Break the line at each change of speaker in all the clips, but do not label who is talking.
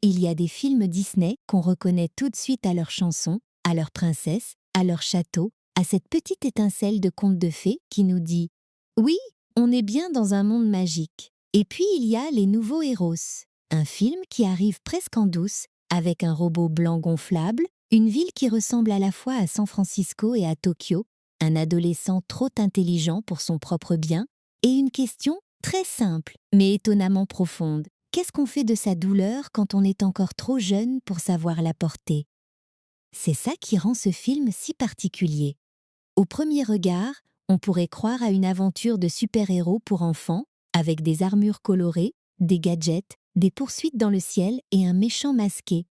Il y a des films Disney qu'on reconnaît tout de suite à leurs chansons, à leurs princesses, à leur château, à cette petite étincelle de conte de fées qui nous dit « Oui, on est bien dans un monde magique ». Et puis il y a Les Nouveaux Héros, un film qui arrive presque en douce, avec un robot blanc gonflable, une ville qui ressemble à la fois à San Francisco et à Tokyo, un adolescent trop intelligent pour son propre bien, et une question très simple, mais étonnamment profonde. Qu'est-ce qu'on fait de sa douleur quand on est encore trop jeune pour savoir la porter? C'est ça qui rend ce film si particulier. Au premier regard, on pourrait croire à une aventure de super-héros pour enfants, avec des armures colorées, des gadgets, des poursuites dans le ciel et un méchant masqué.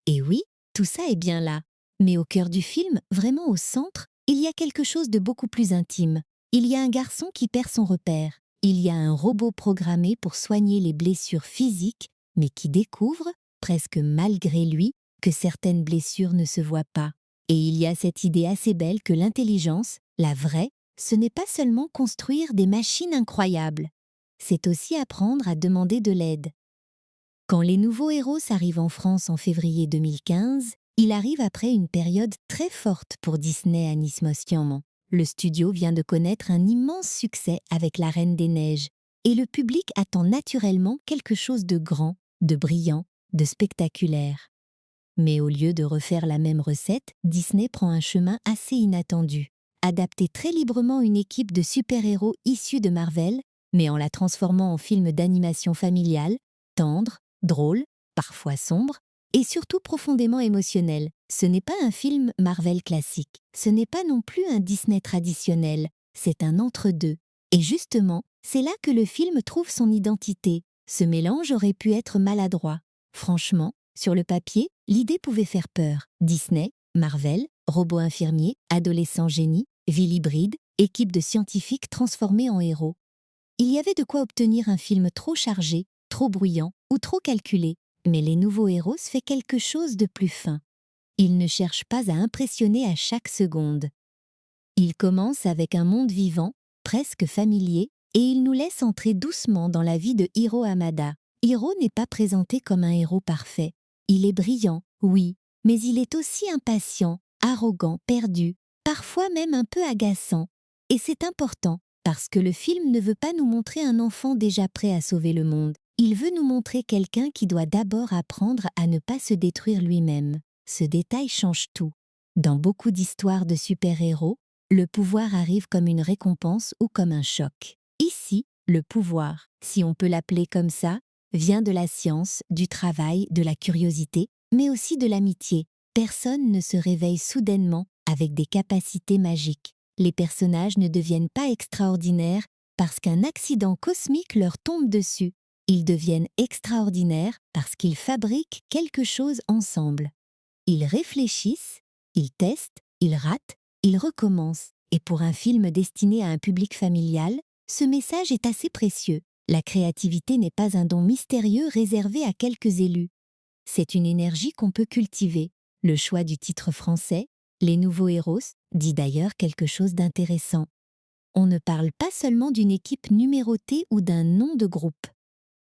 Et oui, tout ça est bien là. Mais au cœur du film, vraiment au centre, il y a quelque chose de beaucoup plus intime. Il y a un garçon qui perd son repère. Il y a un robot programmé pour soigner les blessures physiques, mais qui découvre, presque malgré lui, que certaines blessures ne se voient pas. Et il y a cette idée assez belle que l'intelligence, la vraie, ce n'est pas seulement construire des machines incroyables. C'est aussi apprendre à demander de l'aide. Quand Les Nouveaux Héros arrivent en France en février 2015, il arrive après une période très forte pour Disney Animation. Le studio vient de connaître un immense succès avec La Reine des Neiges, et le public attend naturellement quelque chose de grand, de brillant, de spectaculaire. Mais au lieu de refaire la même recette, Disney prend un chemin assez inattendu. Adapter très librement une équipe de super-héros issus de Marvel, mais en la transformant en film d'animation familiale, tendre, drôle, parfois sombre, et surtout profondément émotionnel. Ce n'est pas un film Marvel classique, ce n'est pas non plus un Disney traditionnel, c'est un entre-deux. Et justement, c'est là que le film trouve son identité. Ce mélange aurait pu être maladroit. Franchement, sur le papier, l'idée pouvait faire peur. Disney, Marvel, robot infirmier, adolescent génie, ville hybride, équipe de scientifiques transformés en héros. Il y avait de quoi obtenir un film trop chargé, trop bruyant ou trop calculé. Mais Les Nouveaux Héros fait quelque chose de plus fin. Il ne cherche pas à impressionner à chaque seconde. Il commence avec un monde vivant, presque familier, et il nous laisse entrer doucement dans la vie de Hiro Hamada. Hiro n'est pas présenté comme un héros parfait. Il est brillant, oui, mais il est aussi impatient, arrogant, perdu, parfois même un peu agaçant. Et c'est important, parce que le film ne veut pas nous montrer un enfant déjà prêt à sauver le monde. Il veut nous montrer quelqu'un qui doit d'abord apprendre à ne pas se détruire lui-même. Ce détail change tout. Dans beaucoup d'histoires de super-héros, le pouvoir arrive comme une récompense ou comme un choc. Ici, le pouvoir, si on peut l'appeler comme ça, vient de la science, du travail, de la curiosité, mais aussi de l'amitié. Personne ne se réveille soudainement avec des capacités magiques. Les personnages ne deviennent pas extraordinaires parce qu'un accident cosmique leur tombe dessus. Ils deviennent extraordinaires parce qu'ils fabriquent quelque chose ensemble. Ils réfléchissent, ils testent, ils ratent, ils recommencent. Et pour un film destiné à un public familial, ce message est assez précieux. La créativité n'est pas un don mystérieux réservé à quelques élus. C'est une énergie qu'on peut cultiver. Le choix du titre français, Les Nouveaux Héros, dit d'ailleurs quelque chose d'intéressant. On ne parle pas seulement d'une équipe numérotée ou d'un nom de groupe.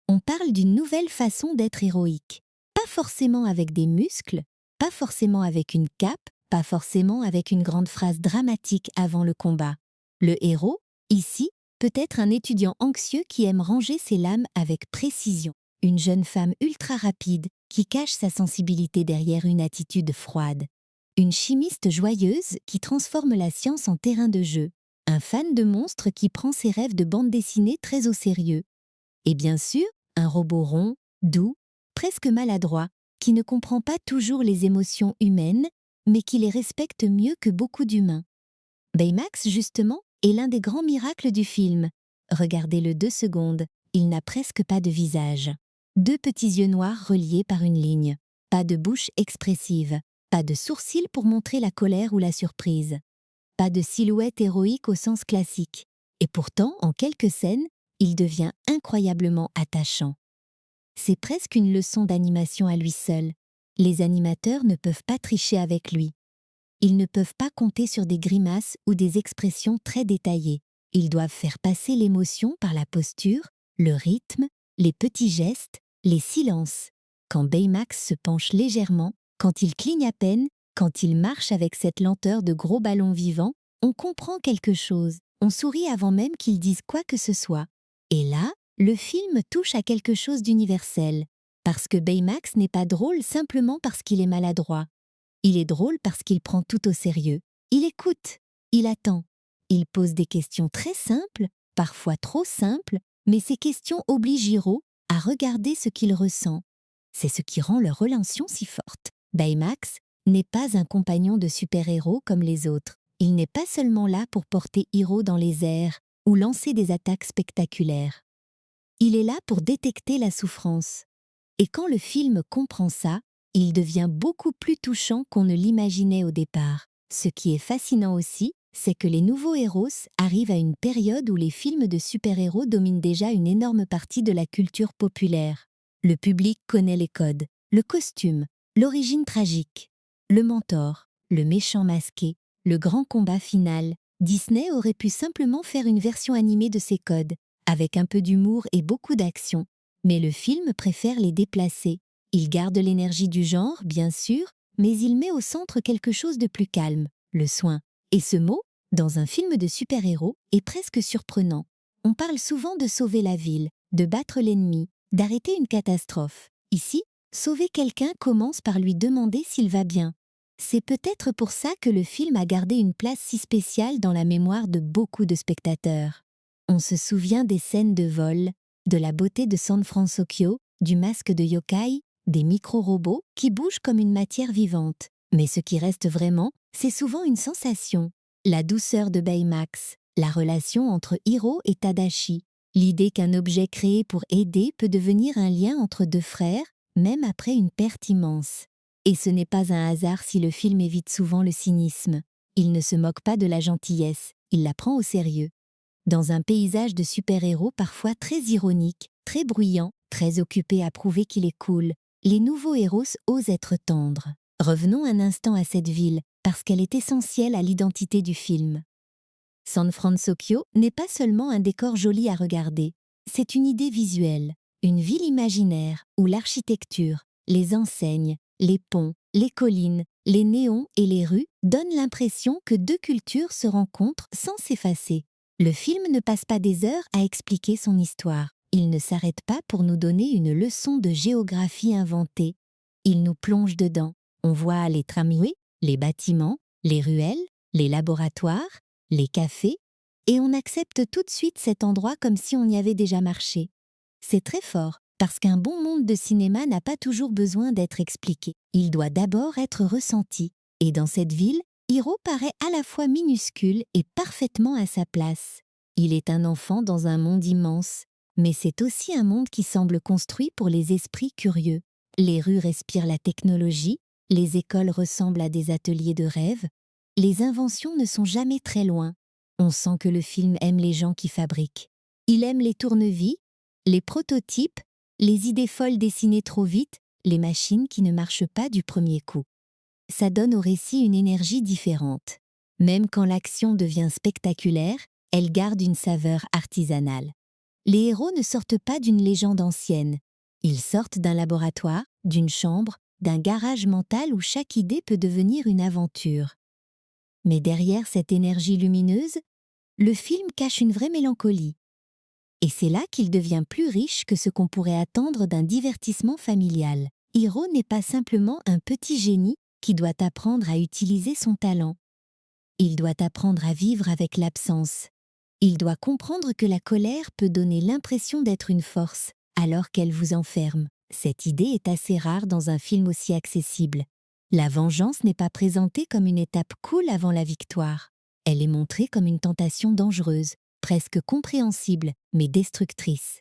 On parle d'une nouvelle façon d'être héroïque. Pas forcément avec des muscles, pas forcément avec une cape, pas forcément avec une grande phrase dramatique avant le combat. Le héros, ici, peut être un étudiant anxieux qui aime ranger ses lames avec précision. Une jeune femme ultra rapide qui cache sa sensibilité derrière une attitude froide. Une chimiste joyeuse qui transforme la science en terrain de jeu. Un fan de monstres qui prend ses rêves de bande dessinée très au sérieux. Et bien sûr, un robot rond, doux, presque maladroit, qui ne comprend pas toujours les émotions humaines, mais qui les respecte mieux que beaucoup d'humains. Baymax, justement, est l'un des grands miracles du film. Regardez-le 2 secondes, il n'a presque pas de visage. 2 petits yeux noirs reliés par une ligne. Pas de bouche expressive. Pas de sourcils pour montrer la colère ou la surprise. Pas de silhouette héroïque au sens classique. Et pourtant, en quelques scènes, il devient incroyablement attachant. C'est presque une leçon d'animation à lui seul. Les animateurs ne peuvent pas tricher avec lui. Ils ne peuvent pas compter sur des grimaces ou des expressions très détaillées. Ils doivent faire passer l'émotion par la posture, le rythme, les petits gestes, les silences. Quand Baymax se penche légèrement, quand il cligne à peine, quand il marche avec cette lenteur de gros ballon vivant, on comprend quelque chose. On sourit avant même qu'il dise quoi que ce soit. Et là, le film touche à quelque chose d'universel. Parce que Baymax n'est pas drôle simplement parce qu'il est maladroit. Il est drôle parce qu'il prend tout au sérieux. Il écoute, il attend. Il pose des questions très simples, parfois trop simples, mais ces questions obligent Hiro à regarder ce qu'il ressent. C'est ce qui rend leur relation si forte. Baymax n'est pas un compagnon de super-héros comme les autres. Il n'est pas seulement là pour porter Hiro dans les airs ou lancer des attaques spectaculaires. Il est là pour détecter la souffrance. Et quand le film comprend ça, il devient beaucoup plus touchant qu'on ne l'imaginait au départ. Ce qui est fascinant aussi, c'est que les nouveaux héros arrivent à une période où les films de super-héros dominent déjà une énorme partie de la culture populaire. Le public connaît les codes, le costume, l'origine tragique, le mentor, le méchant masqué, le grand combat final. Disney aurait pu simplement faire une version animée de ces codes, avec un peu d'humour et beaucoup d'action. Mais le film préfère les déplacer. Il garde l'énergie du genre, bien sûr, mais il met au centre quelque chose de plus calme, le soin. Et ce mot, dans un film de super-héros, est presque surprenant. On parle souvent de sauver la ville, de battre l'ennemi, d'arrêter une catastrophe. Ici, sauver quelqu'un commence par lui demander s'il va bien. C'est peut-être pour ça que le film a gardé une place si spéciale dans la mémoire de beaucoup de spectateurs. On se souvient des scènes de vol, de la beauté de San Francisco, du masque de yokai, des micro-robots qui bougent comme une matière vivante. Mais ce qui reste vraiment, c'est souvent une sensation. La douceur de Baymax, la relation entre Hiro et Tadashi, l'idée qu'un objet créé pour aider peut devenir un lien entre deux frères, même après une perte immense. Et ce n'est pas un hasard si le film évite souvent le cynisme. Il ne se moque pas de la gentillesse, il la prend au sérieux. Dans un paysage de super-héros parfois très ironique, très bruyant, très occupé à prouver qu'il est cool, les nouveaux héros osent être tendres. Revenons un instant à cette ville, parce qu'elle est essentielle à l'identité du film. San Francisco n'est pas seulement un décor joli à regarder, c'est une idée visuelle, une ville imaginaire où l'architecture, les enseignes, les ponts, les collines, les néons et les rues donnent l'impression que deux cultures se rencontrent sans s'effacer. Le film ne passe pas des heures à expliquer son histoire. Il ne s'arrête pas pour nous donner une leçon de géographie inventée. Il nous plonge dedans. On voit les tramways, les bâtiments, les ruelles, les laboratoires, les cafés, et on accepte tout de suite cet endroit comme si on y avait déjà marché. C'est très fort, parce qu'un bon monde de cinéma n'a pas toujours besoin d'être expliqué. Il doit d'abord être ressenti. Et dans cette ville, Hiro paraît à la fois minuscule et parfaitement à sa place. Il est un enfant dans un monde immense, mais c'est aussi un monde qui semble construit pour les esprits curieux. Les rues respirent la technologie, les écoles ressemblent à des ateliers de rêve, les inventions ne sont jamais très loin. On sent que le film aime les gens qui fabriquent. Il aime les tournevis, les prototypes, les idées folles dessinées trop vite, les machines qui ne marchent pas du premier coup. Ça donne au récit une énergie différente. Même quand l'action devient spectaculaire, elle garde une saveur artisanale. Les héros ne sortent pas d'une légende ancienne. Ils sortent d'un laboratoire, d'une chambre, d'un garage mental où chaque idée peut devenir une aventure. Mais derrière cette énergie lumineuse, le film cache une vraie mélancolie. Et c'est là qu'il devient plus riche que ce qu'on pourrait attendre d'un divertissement familial. Hiro n'est pas simplement un petit génie qui doit apprendre à utiliser son talent. Il doit apprendre à vivre avec l'absence. Il doit comprendre que la colère peut donner l'impression d'être une force, alors qu'elle vous enferme. Cette idée est assez rare dans un film aussi accessible. La vengeance n'est pas présentée comme une étape cool avant la victoire. Elle est montrée comme une tentation dangereuse, presque compréhensible, mais destructrice.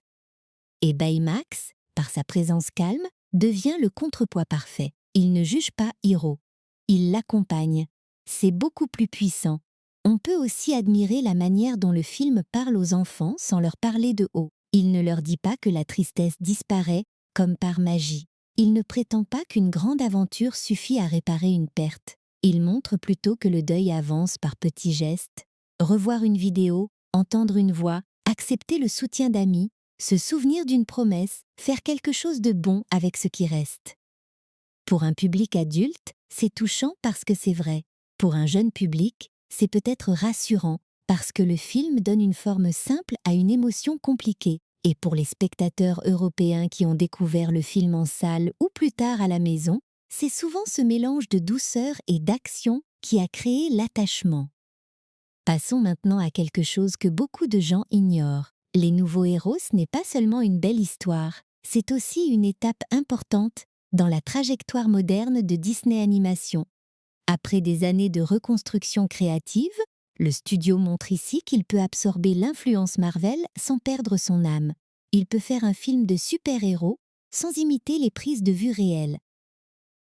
Et Baymax, par sa présence calme, devient le contrepoids parfait. Il ne juge pas Hiro. Il l'accompagne. C'est beaucoup plus puissant. On peut aussi admirer la manière dont le film parle aux enfants sans leur parler de haut. Il ne leur dit pas que la tristesse disparaît comme par magie. Il ne prétend pas qu'une grande aventure suffit à réparer une perte. Il montre plutôt que le deuil avance par petits gestes. Revoir une vidéo, entendre une voix, accepter le soutien d'amis, se souvenir d'une promesse, faire quelque chose de bon avec ce qui reste. Pour un public adulte, c'est touchant parce que c'est vrai. Pour un jeune public, c'est peut-être rassurant parce que le film donne une forme simple à une émotion compliquée. Et pour les spectateurs européens qui ont découvert le film en salle ou plus tard à la maison, c'est souvent ce mélange de douceur et d'action qui a créé l'attachement. Passons maintenant à quelque chose que beaucoup de gens ignorent. Les Nouveaux Héros, ce n'est pas seulement une belle histoire, c'est aussi une étape importante dans la trajectoire moderne de Disney Animation. Après des années de reconstruction créative, le studio montre ici qu'il peut absorber l'influence Marvel sans perdre son âme. Il peut faire un film de super-héros sans imiter les prises de vue réelles.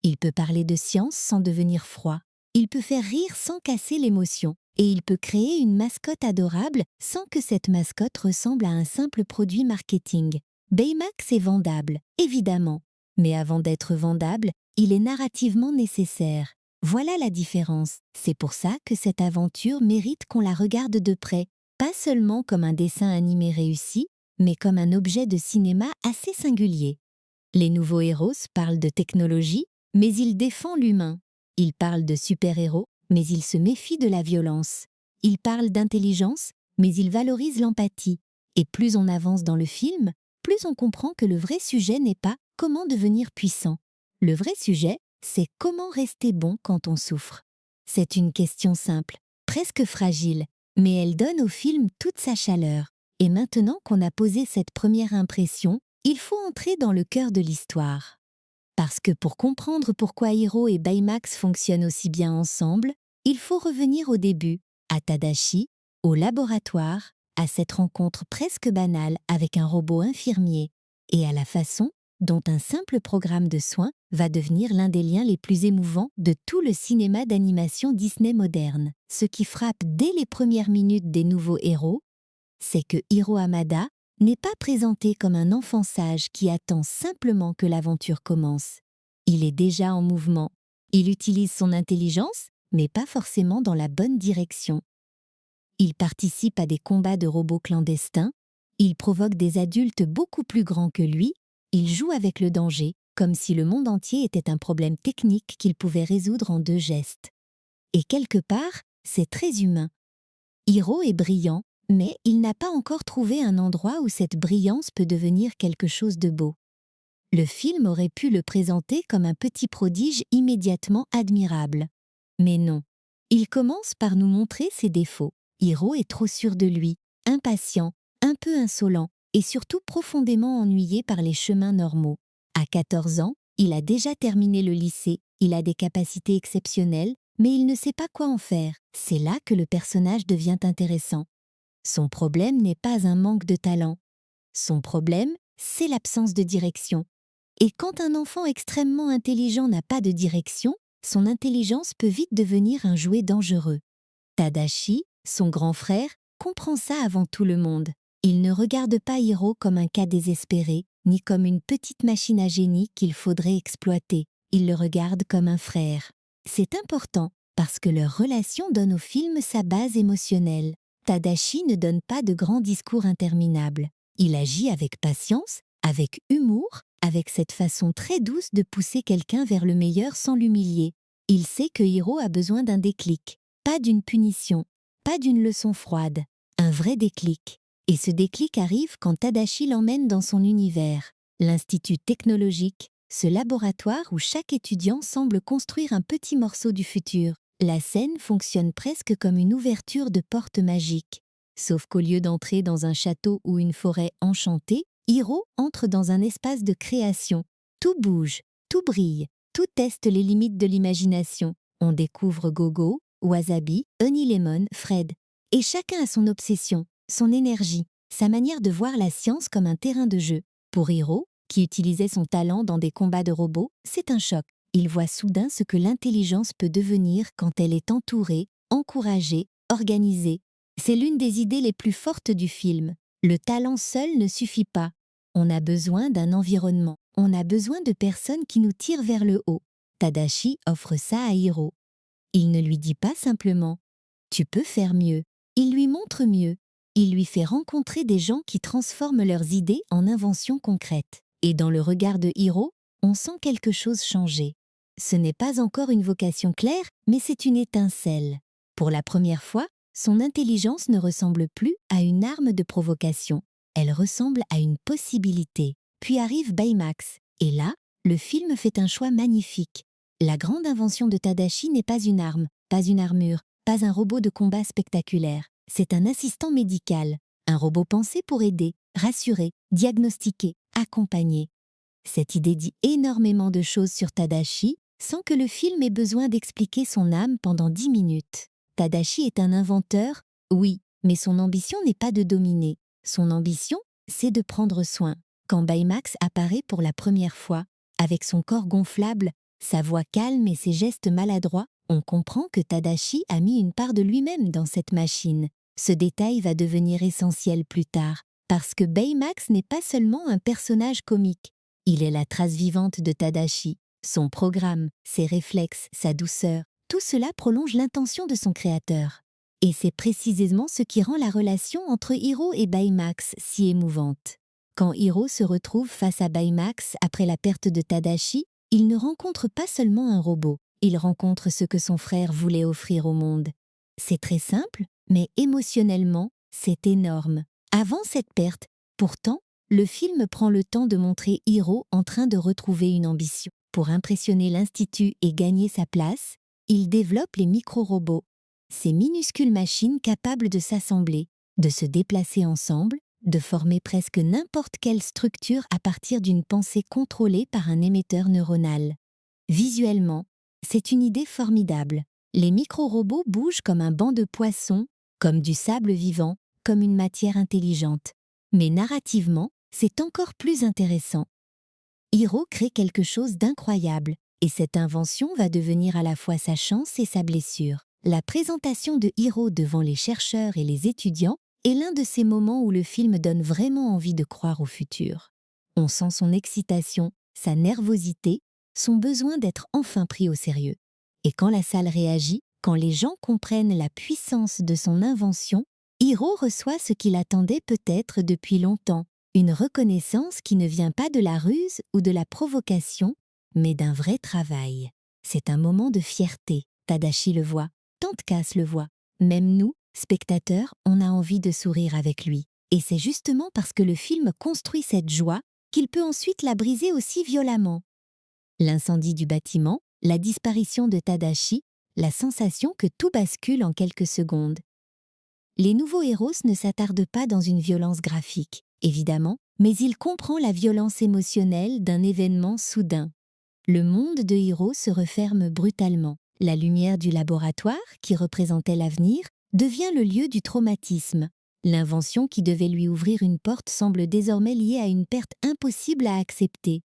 Il peut parler de science sans devenir froid. Il peut faire rire sans casser l'émotion. Et il peut créer une mascotte adorable sans que cette mascotte ressemble à un simple produit marketing. Baymax est vendable, évidemment. Mais avant d'être vendable, il est narrativement nécessaire. Voilà la différence. C'est pour ça que cette aventure mérite qu'on la regarde de près, pas seulement comme un dessin animé réussi, mais comme un objet de cinéma assez singulier. Les Nouveaux Héros parlent de technologie, mais ils défendent l'humain. Ils parlent de super-héros, mais ils se méfient de la violence. Ils parlent d'intelligence, mais ils valorisent l'empathie. Et plus on avance dans le film, plus on comprend que le vrai sujet n'est pas comment devenir puissant. Le vrai sujet, c'est comment rester bon quand on souffre. C'est une question simple, presque fragile, mais elle donne au film toute sa chaleur. Et maintenant qu'on a posé cette première impression, il faut entrer dans le cœur de l'histoire. Parce que pour comprendre pourquoi Hiro et Baymax fonctionnent aussi bien ensemble, il faut revenir au début, à Tadashi, au laboratoire, à cette rencontre presque banale avec un robot infirmier, et à la façon dont un simple programme de soins va devenir l'un des liens les plus émouvants de tout le cinéma d'animation Disney moderne. Ce qui frappe dès les premières minutes des Nouveaux Héros, c'est que Hiro Hamada n'est pas présenté comme un enfant sage qui attend simplement que l'aventure commence. Il est déjà en mouvement. Il utilise son intelligence, mais pas forcément dans la bonne direction. Il participe à des combats de robots clandestins, il provoque des adultes beaucoup plus grands que lui, il joue avec le danger, comme si le monde entier était un problème technique qu'il pouvait résoudre en 2 gestes. Et quelque part, c'est très humain. Hiro est brillant, mais il n'a pas encore trouvé un endroit où cette brillance peut devenir quelque chose de beau. Le film aurait pu le présenter comme un petit prodige immédiatement admirable. Mais non. Il commence par nous montrer ses défauts. Hiro est trop sûr de lui, impatient, un peu insolent et surtout profondément ennuyé par les chemins normaux. À 14 ans, il a déjà terminé le lycée, il a des capacités exceptionnelles, mais il ne sait pas quoi en faire. C'est là que le personnage devient intéressant. Son problème n'est pas un manque de talent. Son problème, c'est l'absence de direction. Et quand un enfant extrêmement intelligent n'a pas de direction, son intelligence peut vite devenir un jouet dangereux. Tadashi, son grand frère, comprend ça avant tout le monde. Il ne regarde pas Hiro comme un cas désespéré, ni comme une petite machine à génie qu'il faudrait exploiter. Il le regarde comme un frère. C'est important, parce que leur relation donne au film sa base émotionnelle. Tadashi ne donne pas de grands discours interminables. Il agit avec patience, avec humour, avec cette façon très douce de pousser quelqu'un vers le meilleur sans l'humilier. Il sait que Hiro a besoin d'un déclic, pas d'une punition, pas d'une leçon froide, un vrai déclic. Et ce déclic arrive quand Tadashi l'emmène dans son univers, l'institut technologique, ce laboratoire où chaque étudiant semble construire un petit morceau du futur. La scène fonctionne presque comme une ouverture de porte magique. Sauf qu'au lieu d'entrer dans un château ou une forêt enchantée, Hiro entre dans un espace de création. Tout bouge, tout brille, tout teste les limites de l'imagination. On découvre Gogo, Wasabi, Honey Lemon, Fred. Et chacun a son obsession, son énergie, sa manière de voir la science comme un terrain de jeu. Pour Hiro, qui utilisait son talent dans des combats de robots, c'est un choc. Il voit soudain ce que l'intelligence peut devenir quand elle est entourée, encouragée, organisée. C'est l'une des idées les plus fortes du film. Le talent seul ne suffit pas. On a besoin d'un environnement. On a besoin de personnes qui nous tirent vers le haut. Tadashi offre ça à Hiro. Il ne lui dit pas simplement « tu peux faire mieux », il lui montre mieux. Il lui fait rencontrer des gens qui transforment leurs idées en inventions concrètes. Et dans le regard de Hiro, on sent quelque chose changer. Ce n'est pas encore une vocation claire, mais c'est une étincelle. Pour la première fois, son intelligence ne ressemble plus à une arme de provocation. Elle ressemble à une possibilité. Puis arrive Baymax. Et là, le film fait un choix magnifique. La grande invention de Tadashi n'est pas une arme, pas une armure, pas un robot de combat spectaculaire. C'est un assistant médical, un robot pensé pour aider, rassurer, diagnostiquer, accompagner. Cette idée dit énormément de choses sur Tadashi, sans que le film ait besoin d'expliquer son âme pendant 10 minutes. Tadashi est un inventeur, oui, mais son ambition n'est pas de dominer. Son ambition, c'est de prendre soin. Quand Baymax apparaît pour la première fois, avec son corps gonflable, sa voix calme et ses gestes maladroits, on comprend que Tadashi a mis une part de lui-même dans cette machine. Ce détail va devenir essentiel plus tard, parce que Baymax n'est pas seulement un personnage comique. Il est la trace vivante de Tadashi. Son programme, ses réflexes, sa douceur, tout cela prolonge l'intention de son créateur. Et c'est précisément ce qui rend la relation entre Hiro et Baymax si émouvante. Quand Hiro se retrouve face à Baymax après la perte de Tadashi, il ne rencontre pas seulement un robot, il rencontre ce que son frère voulait offrir au monde. C'est très simple, mais émotionnellement, c'est énorme. Avant cette perte, pourtant, le film prend le temps de montrer Hiro en train de retrouver une ambition. Pour impressionner l'Institut et gagner sa place, il développe les micro-robots, ces minuscules machines capables de s'assembler, de se déplacer ensemble, de former presque n'importe quelle structure à partir d'une pensée contrôlée par un émetteur neuronal. Visuellement, c'est une idée formidable. Les micro-robots bougent comme un banc de poissons, comme du sable vivant, comme une matière intelligente. Mais narrativement, c'est encore plus intéressant. Hiro crée quelque chose d'incroyable, et cette invention va devenir à la fois sa chance et sa blessure. La présentation de Hiro devant les chercheurs et les étudiants est l'un de ces moments où le film donne vraiment envie de croire au futur. On sent son excitation, sa nervosité, son besoin d'être enfin pris au sérieux. Et quand la salle réagit, quand les gens comprennent la puissance de son invention, Hiro reçoit ce qu'il attendait peut-être depuis longtemps, une reconnaissance qui ne vient pas de la ruse ou de la provocation, mais d'un vrai travail. C'est un moment de fierté, Tadashi le voit, Tante Cass le voit. Même nous, spectateurs, on a envie de sourire avec lui. Et c'est justement parce que le film construit cette joie qu'il peut ensuite la briser aussi violemment. L'incendie du bâtiment, la disparition de Tadashi, la sensation que tout bascule en quelques secondes. Les nouveaux héros ne s'attardent pas dans une violence graphique, évidemment, mais il comprend la violence émotionnelle d'un événement soudain. Le monde de Hiro se referme brutalement. La lumière du laboratoire, qui représentait l'avenir, devient le lieu du traumatisme. L'invention qui devait lui ouvrir une porte semble désormais liée à une perte impossible à accepter.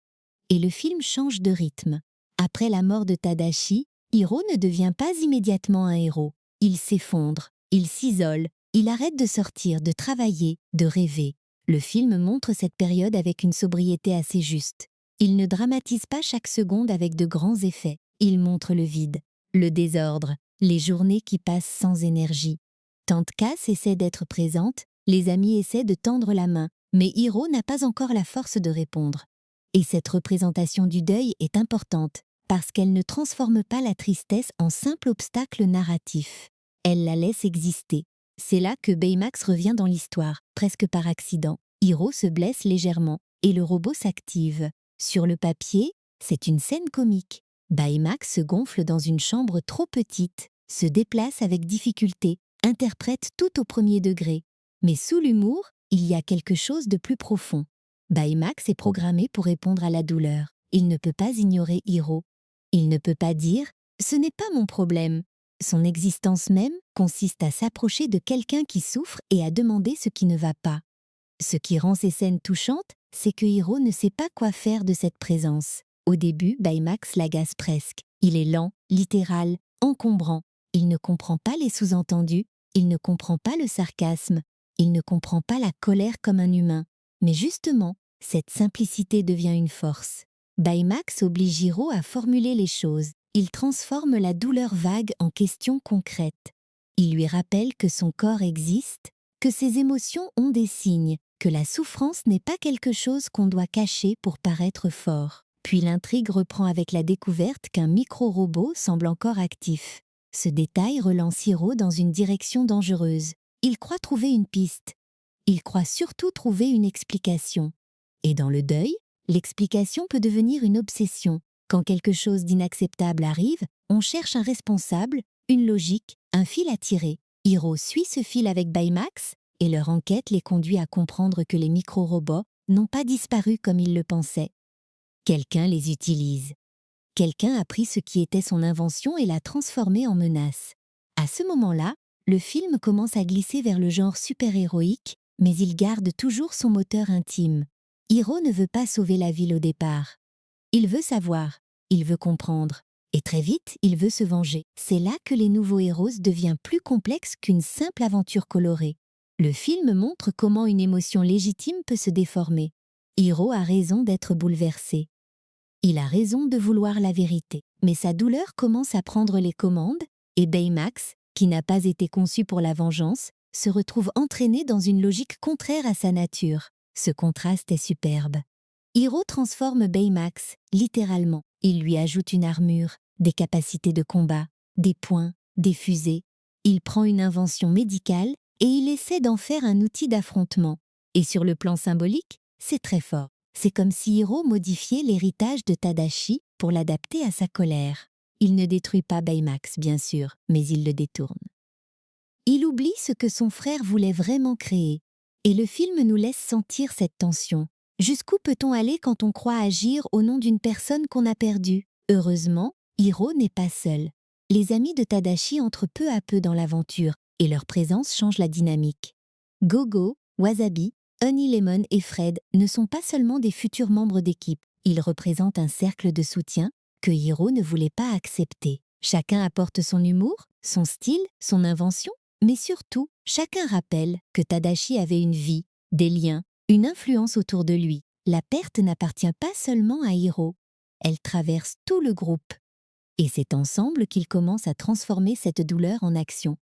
Et le film change de rythme. Après la mort de Tadashi, Hiro ne devient pas immédiatement un héros. Il s'effondre, il s'isole, il arrête de sortir, de travailler, de rêver. Le film montre cette période avec une sobriété assez juste. Il ne dramatise pas chaque seconde avec de grands effets. Il montre le vide, le désordre, les journées qui passent sans énergie. Tante Cass essaie d'être présente, les amis essaient de tendre la main, mais Hiro n'a pas encore la force de répondre. Et cette représentation du deuil est importante, parce qu'elle ne transforme pas la tristesse en simple obstacle narratif. Elle la laisse exister. C'est là que Baymax revient dans l'histoire, presque par accident. Hiro se blesse légèrement, et le robot s'active. Sur le papier, c'est une scène comique. Baymax se gonfle dans une chambre trop petite, se déplace avec difficulté, interprète tout au premier degré. Mais sous l'humour, il y a quelque chose de plus profond. Baymax est programmé pour répondre à la douleur. Il ne peut pas ignorer Hiro. Il ne peut pas dire « ce n'est pas mon problème ». Son existence même consiste à s'approcher de quelqu'un qui souffre et à demander ce qui ne va pas. Ce qui rend ces scènes touchantes, c'est que Hiro ne sait pas quoi faire de cette présence. Au début, Baymax l'agace presque. Il est lent, littéral, encombrant. Il ne comprend pas les sous-entendus, il ne comprend pas le sarcasme, il ne comprend pas la colère comme un humain. Mais justement, cette simplicité devient une force. Baymax oblige Hiro à formuler les choses. Il transforme la douleur vague en questions concrètes. Il lui rappelle que son corps existe, que ces émotions ont des signes, que la souffrance n'est pas quelque chose qu'on doit cacher pour paraître fort. Puis l'intrigue reprend avec la découverte qu'un micro-robot semble encore actif. Ce détail relance Hiro dans une direction dangereuse. Il croit trouver une piste. Il croit surtout trouver une explication. Et dans le deuil, l'explication peut devenir une obsession. Quand quelque chose d'inacceptable arrive, on cherche un responsable, une logique, un fil à tirer. Hiro suit ce fil avec Baymax, et leur enquête les conduit à comprendre que les micro-robots n'ont pas disparu comme ils le pensaient. Quelqu'un les utilise. Quelqu'un a pris ce qui était son invention et l'a transformé en menace. À ce moment-là, le film commence à glisser vers le genre super-héroïque, mais il garde toujours son moteur intime. Hiro ne veut pas sauver la ville au départ. Il veut savoir, il veut comprendre, et très vite, il veut se venger. C'est là que les nouveaux héros devient plus complexe qu'une simple aventure colorée. Le film montre comment une émotion légitime peut se déformer. Hiro a raison d'être bouleversé. Il a raison de vouloir la vérité, mais sa douleur commence à prendre les commandes, et Baymax, qui n'a pas été conçu pour la vengeance, se retrouve entraîné dans une logique contraire à sa nature. Ce contraste est superbe. Hiro transforme Baymax, littéralement. Il lui ajoute une armure, des capacités de combat, des poings, des fusées. Il prend une invention médicale et il essaie d'en faire un outil d'affrontement. Et sur le plan symbolique, c'est très fort. C'est comme si Hiro modifiait l'héritage de Tadashi pour l'adapter à sa colère. Il ne détruit pas Baymax, bien sûr, mais il le détourne. Il oublie ce que son frère voulait vraiment créer, et le film nous laisse sentir cette tension. Jusqu'où peut-on aller quand on croit agir au nom d'une personne qu'on a perdue? Heureusement, Hiro n'est pas seul. Les amis de Tadashi entrent peu à peu dans l'aventure, et leur présence change la dynamique. Gogo, Wasabi, Honey Lemon et Fred ne sont pas seulement des futurs membres d'équipe, ils représentent un cercle de soutien que Hiro ne voulait pas accepter. Chacun apporte son humour, son style, son invention, mais surtout, chacun rappelle que Tadashi avait une vie, des liens, une influence autour de lui. La perte n'appartient pas seulement à Hiro, elle traverse tout le groupe. Et c'est ensemble qu'ils commencent à transformer cette douleur en action.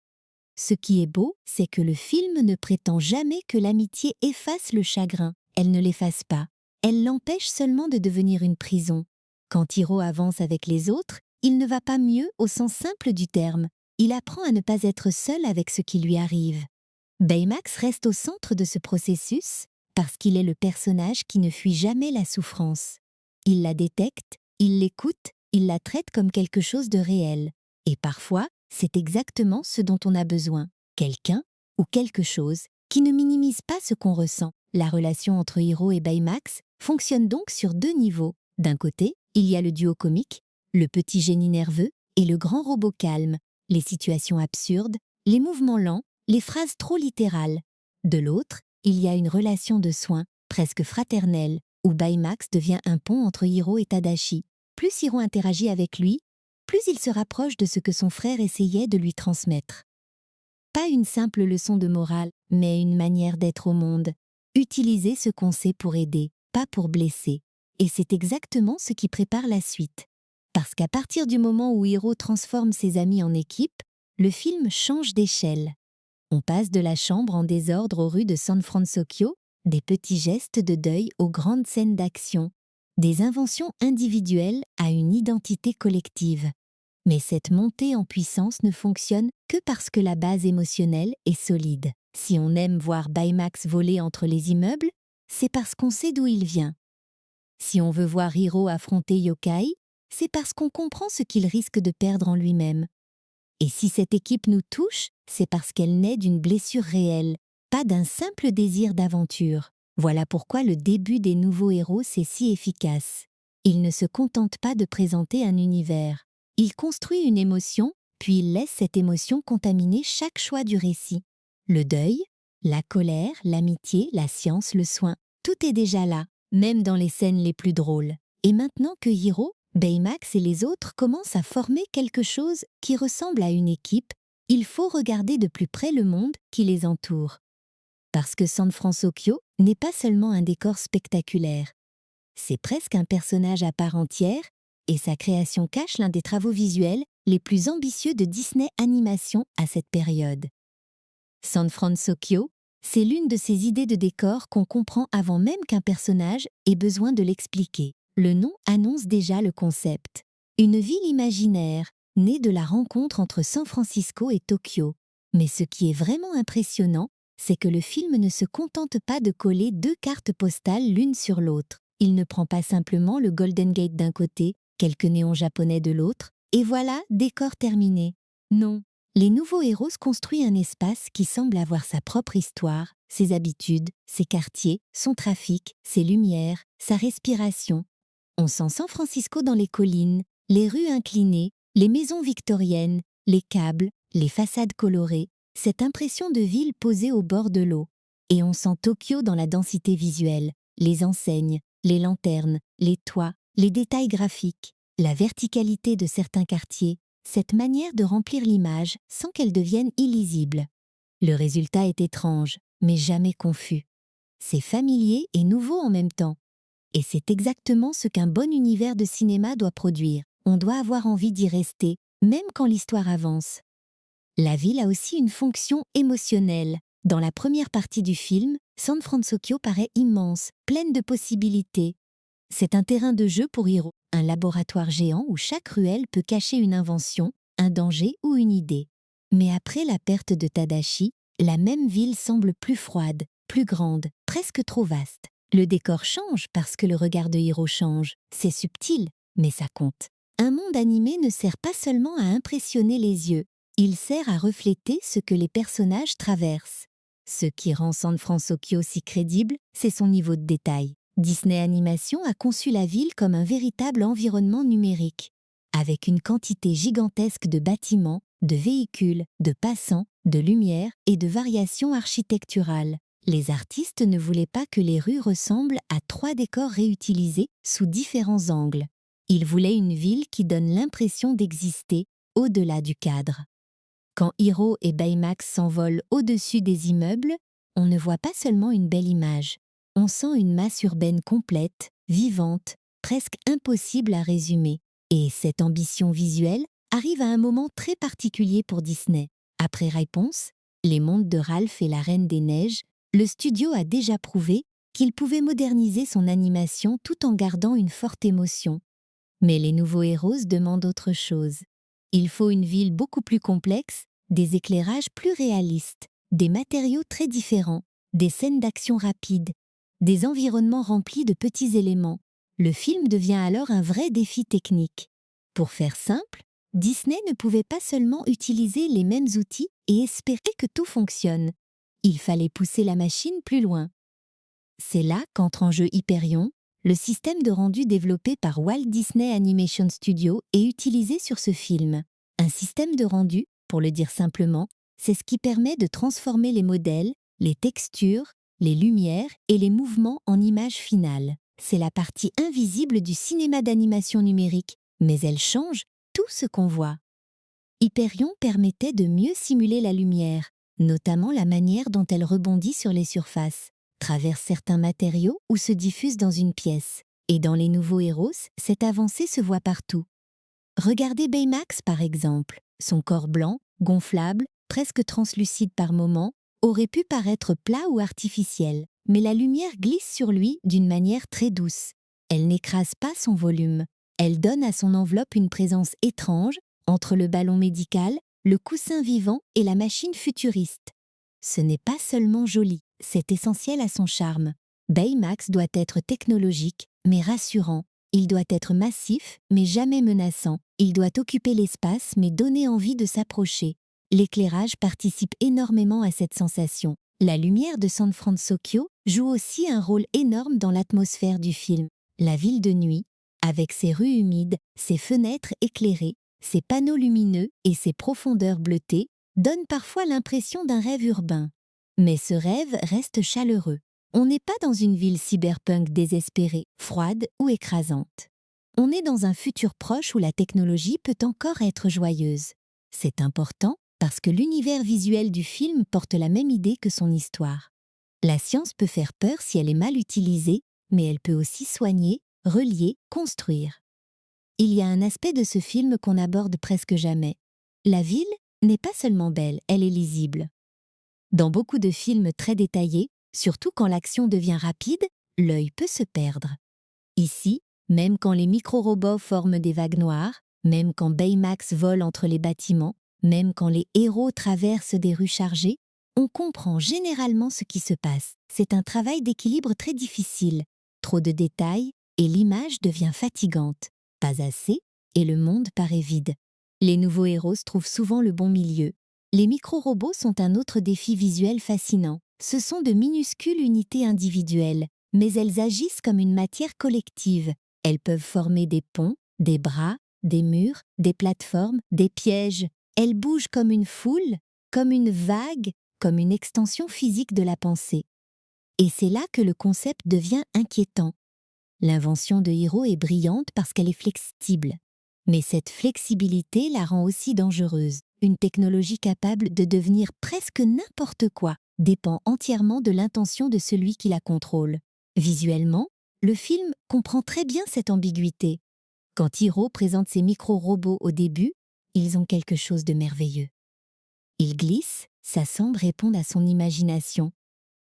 Ce qui est beau, c'est que le film ne prétend jamais que l'amitié efface le chagrin. Elle ne l'efface pas. Elle l'empêche seulement de devenir une prison. Quand Hiro avance avec les autres, il ne va pas mieux au sens simple du terme. Il apprend à ne pas être seul avec ce qui lui arrive. Baymax reste au centre de ce processus parce qu'il est le personnage qui ne fuit jamais la souffrance. Il la détecte, il l'écoute, il la traite comme quelque chose de réel. Et parfois, c'est exactement ce dont on a besoin. Quelqu'un ou quelque chose qui ne minimise pas ce qu'on ressent. La relation entre Hiro et Baymax fonctionne donc sur deux niveaux. D'un côté, il y a le duo comique, le petit génie nerveux et le grand robot calme, les situations absurdes, les mouvements lents, les phrases trop littérales. De l'autre, il y a une relation de soins, presque fraternelle, où Baymax devient un pont entre Hiro et Tadashi. Plus Hiro interagit avec lui, plus il se rapproche de ce que son frère essayait de lui transmettre. Pas une simple leçon de morale, mais une manière d'être au monde. Utiliser ce qu'on sait pour aider, pas pour blesser. Et c'est exactement ce qui prépare la suite. Parce qu'à partir du moment où Hiro transforme ses amis en équipe, le film change d'échelle. On passe de la chambre en désordre aux rues de San Francisco, des petits gestes de deuil aux grandes scènes d'action, des inventions individuelles à une identité collective. Mais cette montée en puissance ne fonctionne que parce que la base émotionnelle est solide. Si on aime voir Baymax voler entre les immeubles, c'est parce qu'on sait d'où il vient. Si on veut voir Hiro affronter Yokai, c'est parce qu'on comprend ce qu'il risque de perdre en lui-même. Et si cette équipe nous touche, c'est parce qu'elle naît d'une blessure réelle, pas d'un simple désir d'aventure. Voilà pourquoi le début des nouveaux héros est si efficace. Il ne se contente pas de présenter un univers. Il construit une émotion, puis il laisse cette émotion contaminer chaque choix du récit. Le deuil, la colère, l'amitié, la science, le soin, tout est déjà là, même dans les scènes les plus drôles. Et maintenant que Hiro, Baymax et les autres commencent à former quelque chose qui ressemble à une équipe, il faut regarder de plus près le monde qui les entoure. Parce que San Francisco n'est pas seulement un décor spectaculaire. C'est presque un personnage à part entière, et sa création cache l'un des travaux visuels les plus ambitieux de Disney Animation à cette période. San Francisco, C'est l'une de ces idées de décor qu'on comprend avant même qu'un personnage ait besoin de l'expliquer. Le nom annonce déjà le concept. Une ville imaginaire, née de la rencontre entre San Francisco et Tokyo. Mais ce qui est vraiment impressionnant, c'est que le film ne se contente pas de coller deux cartes postales l'une sur l'autre. Il ne prend pas simplement le Golden Gate d'un côté, quelques néons japonais de l'autre, et voilà, décor terminé. Non. Les nouveaux héros construisent un espace qui semble avoir sa propre histoire, ses habitudes, ses quartiers, son trafic, ses lumières, sa respiration. On sent San Francisco dans les collines, les rues inclinées, les maisons victoriennes, les câbles, les façades colorées, cette impression de ville posée au bord de l'eau. Et on sent Tokyo dans la densité visuelle, les enseignes, les lanternes, les toits, les détails graphiques, la verticalité de certains quartiers, cette manière de remplir l'image sans qu'elle devienne illisible. Le résultat est étrange, mais jamais confus. C'est familier et nouveau en même temps. Et c'est exactement ce qu'un bon univers de cinéma doit produire. On doit avoir envie d'y rester, même quand l'histoire avance. La ville a aussi une fonction émotionnelle. Dans la première partie du film, San Francisco paraît immense, pleine de possibilités. C'est un terrain de jeu pour Hiro, un laboratoire géant où chaque ruelle peut cacher une invention, un danger ou une idée. Mais après la perte de Tadashi, la même ville semble plus froide, plus grande, presque trop vaste. Le décor change parce que le regard de Hiro change. C'est subtil, mais ça compte. Un monde animé ne sert pas seulement à impressionner les yeux, il sert à refléter ce que les personnages traversent. Ce qui rend San Francisco si crédible, c'est son niveau de détail. Disney Animation a conçu la ville comme un véritable environnement numérique, avec une quantité gigantesque de bâtiments, de véhicules, de passants, de lumière et de variations architecturales. Les artistes ne voulaient pas que les rues ressemblent à 3 décors réutilisés sous différents angles. Ils voulaient une ville qui donne l'impression d'exister au-delà du cadre. Quand Hiro et Baymax s'envolent au-dessus des immeubles, on ne voit pas seulement une belle image. On sent une masse urbaine complète, vivante, presque impossible à résumer. Et cette ambition visuelle arrive à un moment très particulier pour Disney. Après Réponse, Les Mondes de Ralph et la Reine des Neiges, le studio a déjà prouvé qu'il pouvait moderniser son animation tout en gardant une forte émotion. Mais les nouveaux héros demandent autre chose. Il faut une ville beaucoup plus complexe, des éclairages plus réalistes, des matériaux très différents, des scènes d'action rapides, des environnements remplis de petits éléments. Le film devient alors un vrai défi technique. Pour faire simple, Disney ne pouvait pas seulement utiliser les mêmes outils et espérer que tout fonctionne. Il fallait pousser la machine plus loin. C'est là qu'entre en jeu Hyperion, le système de rendu développé par Walt Disney Animation Studio et utilisé sur ce film. Un système de rendu, pour le dire simplement, c'est ce qui permet de transformer les modèles, les textures, les lumières et les mouvements en images finales. C'est la partie invisible du cinéma d'animation numérique, mais elle change tout ce qu'on voit. Hyperion permettait de mieux simuler la lumière, notamment la manière dont elle rebondit sur les surfaces, traverse certains matériaux ou se diffuse dans une pièce. Et dans les nouveaux héros, cette avancée se voit partout. Regardez Baymax par exemple. Son corps blanc, gonflable, presque translucide par moments, aurait pu paraître plat ou artificiel, mais la lumière glisse sur lui d'une manière très douce. Elle n'écrase pas son volume. Elle donne à son enveloppe une présence étrange entre le ballon médical, le coussin vivant et la machine futuriste. Ce n'est pas seulement joli, c'est essentiel à son charme. Baymax doit être technologique, mais rassurant. Il doit être massif, mais jamais menaçant. Il doit occuper l'espace, mais donner envie de s'approcher. L'éclairage participe énormément à cette sensation. La lumière de San Francisco joue aussi un rôle énorme dans l'atmosphère du film. La ville de nuit, avec ses rues humides, ses fenêtres éclairées, ses panneaux lumineux et ses profondeurs bleutées, donne parfois l'impression d'un rêve urbain. Mais ce rêve reste chaleureux. On n'est pas dans une ville cyberpunk désespérée, froide ou écrasante. On est dans un futur proche où la technologie peut encore être joyeuse. C'est important parce que l'univers visuel du film porte la même idée que son histoire. La science peut faire peur si elle est mal utilisée, mais elle peut aussi soigner, relier, construire. Il y a un aspect de ce film qu'on n'aborde presque jamais. La ville n'est pas seulement belle, elle est lisible. Dans beaucoup de films très détaillés, surtout quand l'action devient rapide, l'œil peut se perdre. Ici, même quand les micro-robots forment des vagues noires, même quand Baymax vole entre les bâtiments, même quand les héros traversent des rues chargées, on comprend généralement ce qui se passe. C'est un travail d'équilibre très difficile. Trop de détails et l'image devient fatigante. Pas assez et le monde paraît vide. Les nouveaux héros trouvent souvent le bon milieu. Les micro-robots sont un autre défi visuel fascinant. Ce sont de minuscules unités individuelles, mais elles agissent comme une matière collective. Elles peuvent former des ponts, des bras, des murs, des plateformes, des pièges. Elles bougent comme une foule, comme une vague, comme une extension physique de la pensée. Et c'est là que le concept devient inquiétant. L'invention de Hiro est brillante parce qu'elle est flexible. Mais cette flexibilité la rend aussi dangereuse. Une technologie capable de devenir presque n'importe quoi dépend entièrement de l'intention de celui qui la contrôle. Visuellement, le film comprend très bien cette ambiguïté. Quand Hiro présente ses micro-robots au début, ils ont quelque chose de merveilleux. Ils glissent, s'assemblent, répondent à son imagination.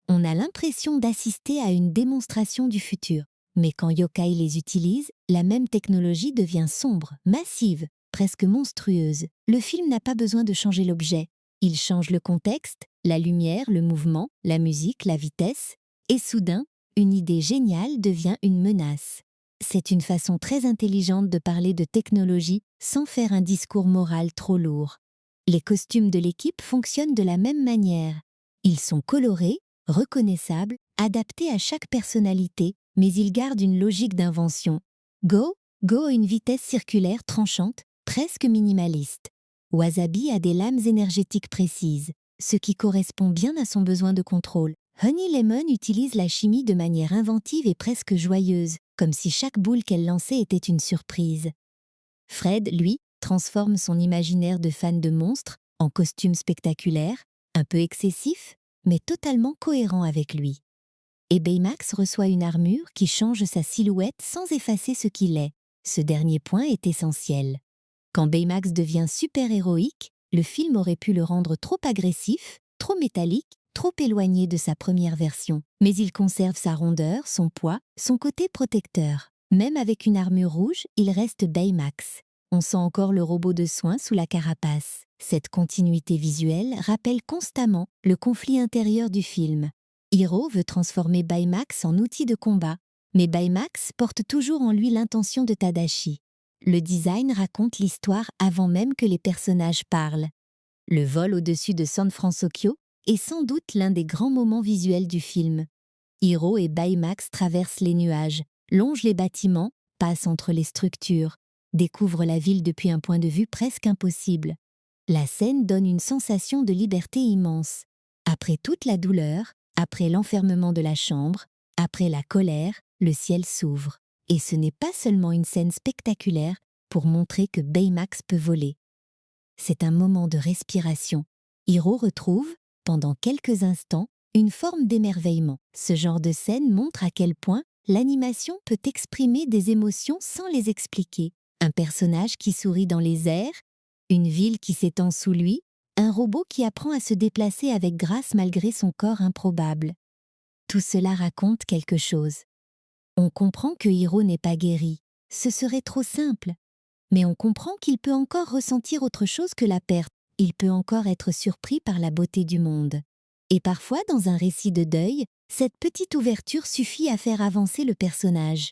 On a l'impression d'assister à une démonstration du futur. Mais quand Yokai les utilise, la même technologie devient sombre, massive, presque monstrueuse. Le film n'a pas besoin de changer l'objet. Il change le contexte, la lumière, le mouvement, la musique, la vitesse, et soudain, une idée géniale devient une menace. C'est une façon très intelligente de parler de technologie sans faire un discours moral trop lourd. Les costumes de l'équipe fonctionnent de la même manière. Ils sont colorés, reconnaissables, adaptés à chaque personnalité, mais ils gardent une logique d'invention. Go a une vitesse circulaire tranchante, presque minimaliste. Wasabi a des lames énergétiques précises, ce qui correspond bien à son besoin de contrôle. Honey Lemon utilise la chimie de manière inventive et presque joyeuse, comme si chaque boule qu'elle lançait était une surprise. Fred, lui, transforme son imaginaire de fan de monstres en costume spectaculaire, un peu excessif, mais totalement cohérent avec lui. Et Baymax reçoit une armure qui change sa silhouette sans effacer ce qu'il est. Ce dernier point est essentiel. Quand Baymax devient super-héroïque, le film aurait pu le rendre trop agressif, trop métallique, trop éloigné de sa première version. Mais il conserve sa rondeur, son poids, son côté protecteur. Même avec une armure rouge, il reste Baymax. On sent encore le robot de soins sous la carapace. Cette continuité visuelle rappelle constamment le conflit intérieur du film. Hiro veut transformer Baymax en outil de combat, mais Baymax porte toujours en lui l'intention de Tadashi. Le design raconte l'histoire avant même que les personnages parlent. Le vol au-dessus de San Francisco est sans doute l'un des grands moments visuels du film. Hiro et Baymax traversent les nuages, longent les bâtiments, passent entre les structures, découvrent la ville depuis un point de vue presque impossible. La scène donne une sensation de liberté immense. Après toute la douleur, après l'enfermement de la chambre, après la colère, le ciel s'ouvre. Et ce n'est pas seulement une scène spectaculaire pour montrer que Baymax peut voler. C'est un moment de respiration. Hiro retrouve, pendant quelques instants, une forme d'émerveillement. Ce genre de scène montre à quel point l'animation peut exprimer des émotions sans les expliquer. Un personnage qui sourit dans les airs, une ville qui s'étend sous lui, un robot qui apprend à se déplacer avec grâce malgré son corps improbable. Tout cela raconte quelque chose. On comprend que Hiro n'est pas guéri. Ce serait trop simple. Mais on comprend qu'il peut encore ressentir autre chose que la perte. Il peut encore être surpris par la beauté du monde. Et parfois, dans un récit de deuil, cette petite ouverture suffit à faire avancer le personnage.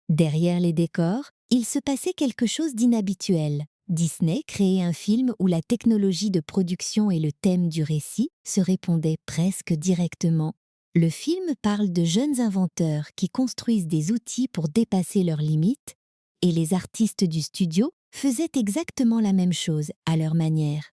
Derrière les décors, il se passait quelque chose d'inhabituel. Disney créait un film où la technologie de production et le thème du récit se répondaient presque directement. Le film parle de jeunes inventeurs qui construisent des outils pour dépasser leurs limites, et les artistes du studio faisaient exactement la même chose à leur manière.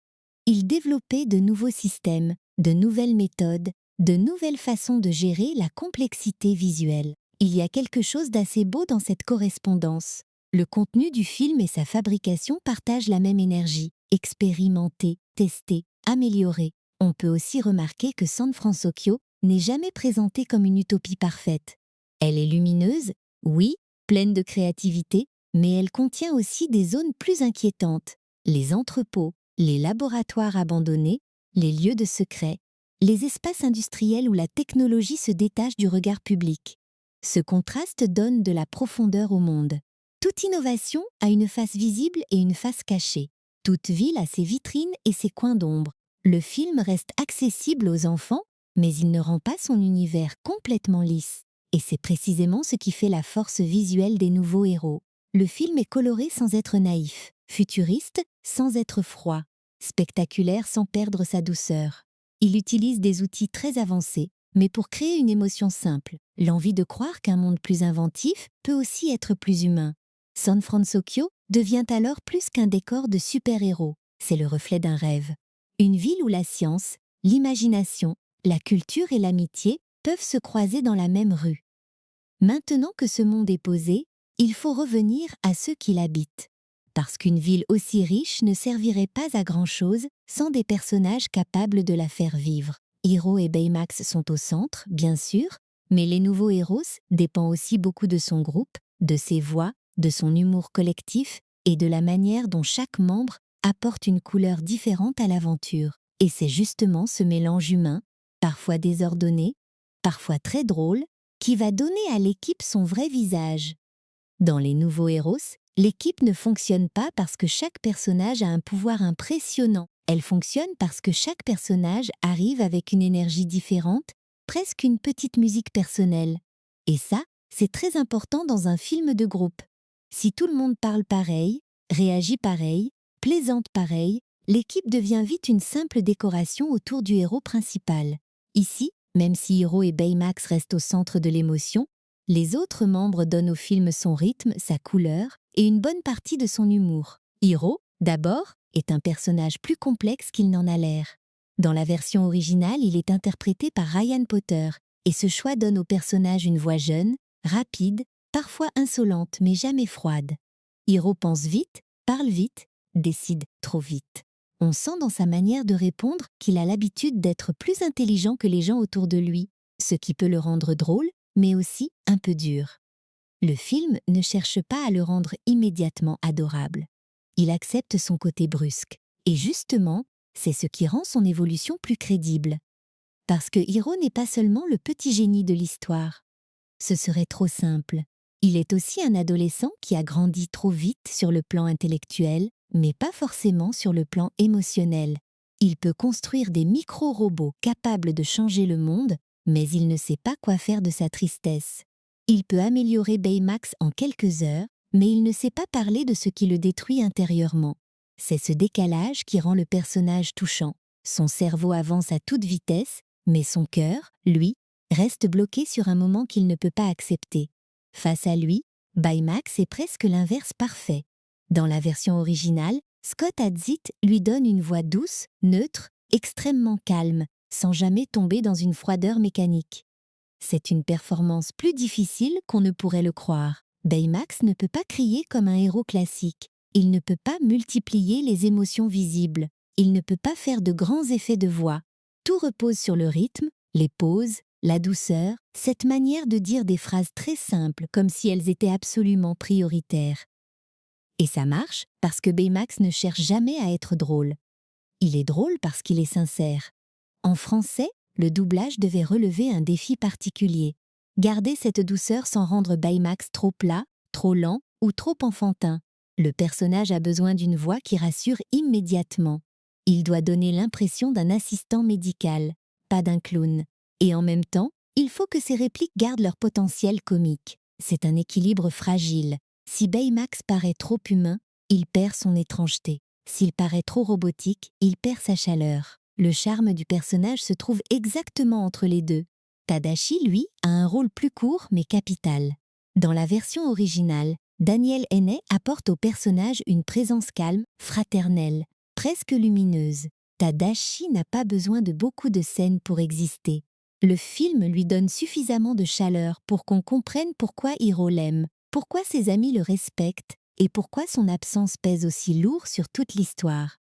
Ils développaient de nouveaux systèmes, de nouvelles méthodes, de nouvelles façons de gérer la complexité visuelle. Il y a quelque chose d'assez beau dans cette correspondance. Le contenu du film et sa fabrication partagent la même énergie. Expérimenter, tester, améliorer. On peut aussi remarquer que San Francisco n'est jamais présentée comme une utopie parfaite. Elle est lumineuse, oui, pleine de créativité, mais elle contient aussi des zones plus inquiétantes. Les entrepôts, les laboratoires abandonnés, les lieux de secret. les espaces industriels où la technologie se détache du regard public. Ce contraste donne de la profondeur au monde. Toute innovation a une face visible et une face cachée. Toute ville a ses vitrines et ses coins d'ombre. Le film reste accessible aux enfants, mais il ne rend pas son univers complètement lisse. Et c'est précisément ce qui fait la force visuelle des nouveaux héros. Le film est coloré sans être naïf, futuriste sans être froid, spectaculaire sans perdre sa douceur. Il utilise des outils très avancés, mais pour créer une émotion simple, l'envie de croire qu'un monde plus inventif peut aussi être plus humain. San Francisco devient alors plus qu'un décor de super-héros, c'est le reflet d'un rêve. Une ville où la science, l'imagination, la culture et l'amitié peuvent se croiser dans la même rue. Maintenant que ce monde est posé, il faut revenir à ceux qui l'habitent. Parce qu'une ville aussi riche ne servirait pas à grand-chose sans des personnages capables de la faire vivre. Hiro et Baymax sont au centre, bien sûr, mais les nouveaux héros dépendent aussi beaucoup de son groupe, de ses voix, de son humour collectif et de la manière dont chaque membre apporte une couleur différente à l'aventure. Et c'est justement ce mélange humain, parfois désordonné, parfois très drôle, qui va donner à l'équipe son vrai visage. Dans les nouveaux héros, l'équipe ne fonctionne pas parce que chaque personnage a un pouvoir impressionnant. Elle fonctionne parce que chaque personnage arrive avec une énergie différente, presque une petite musique personnelle. Et ça, c'est très important dans un film de groupe. Si tout le monde parle pareil, réagit pareil, plaisante pareil, l'équipe devient vite une simple décoration autour du héros principal. Ici, même si Hiro et Baymax restent au centre de l'émotion, les autres membres donnent au film son rythme, sa couleur et une bonne partie de son humour. Hiro, d'abord, est un personnage plus complexe qu'il n'en a l'air. Dans la version originale, il est interprété par Ryan Potter, et ce choix donne au personnage une voix jeune, rapide, parfois insolente mais jamais froide. Hiro pense vite, parle vite, décide trop vite. On sent dans sa manière de répondre qu'il a l'habitude d'être plus intelligent que les gens autour de lui, ce qui peut le rendre drôle, mais aussi un peu dur. Le film ne cherche pas à le rendre immédiatement adorable. Il accepte son côté brusque. Et justement, c'est ce qui rend son évolution plus crédible. Parce que Hiro n'est pas seulement le petit génie de l'histoire. Ce serait trop simple. Il est aussi un adolescent qui a grandi trop vite sur le plan intellectuel, mais pas forcément sur le plan émotionnel. Il peut construire des micro-robots capables de changer le monde, mais il ne sait pas quoi faire de sa tristesse. Il peut améliorer Baymax en quelques heures, mais il ne sait pas parler de ce qui le détruit intérieurement. C'est ce décalage qui rend le personnage touchant. Son cerveau avance à toute vitesse, mais son cœur, lui, reste bloqué sur un moment qu'il ne peut pas accepter. Face à lui, Baymax est presque l'inverse parfait. Dans la version originale, Scott Adsit lui donne une voix douce, neutre, extrêmement calme, sans jamais tomber dans une froideur mécanique. C'est une performance plus difficile qu'on ne pourrait le croire. Baymax ne peut pas crier comme un héros classique. Il ne peut pas multiplier les émotions visibles. Il ne peut pas faire de grands effets de voix. Tout repose sur le rythme, les pauses, la douceur, cette manière de dire des phrases très simples comme si elles étaient absolument prioritaires. Et ça marche parce que Baymax ne cherche jamais à être drôle. Il est drôle parce qu'il est sincère. En français, le doublage devait relever un défi particulier. Garder cette douceur sans rendre Baymax trop plat, trop lent ou trop enfantin. Le personnage a besoin d'une voix qui rassure immédiatement. Il doit donner l'impression d'un assistant médical, pas d'un clown. Et en même temps, il faut que ses répliques gardent leur potentiel comique. C'est un équilibre fragile. Si Baymax paraît trop humain, il perd son étrangeté. S'il paraît trop robotique, il perd sa chaleur. Le charme du personnage se trouve exactement entre les deux. Tadashi, lui, a un rôle plus court mais capital. Dans la version originale, Daniel Henney apporte au personnage une présence calme, fraternelle, presque lumineuse. Tadashi n'a pas besoin de beaucoup de scènes pour exister. Le film lui donne suffisamment de chaleur pour qu'on comprenne pourquoi Hiro l'aime, pourquoi ses amis le respectent et pourquoi son absence pèse aussi lourd sur toute l'histoire.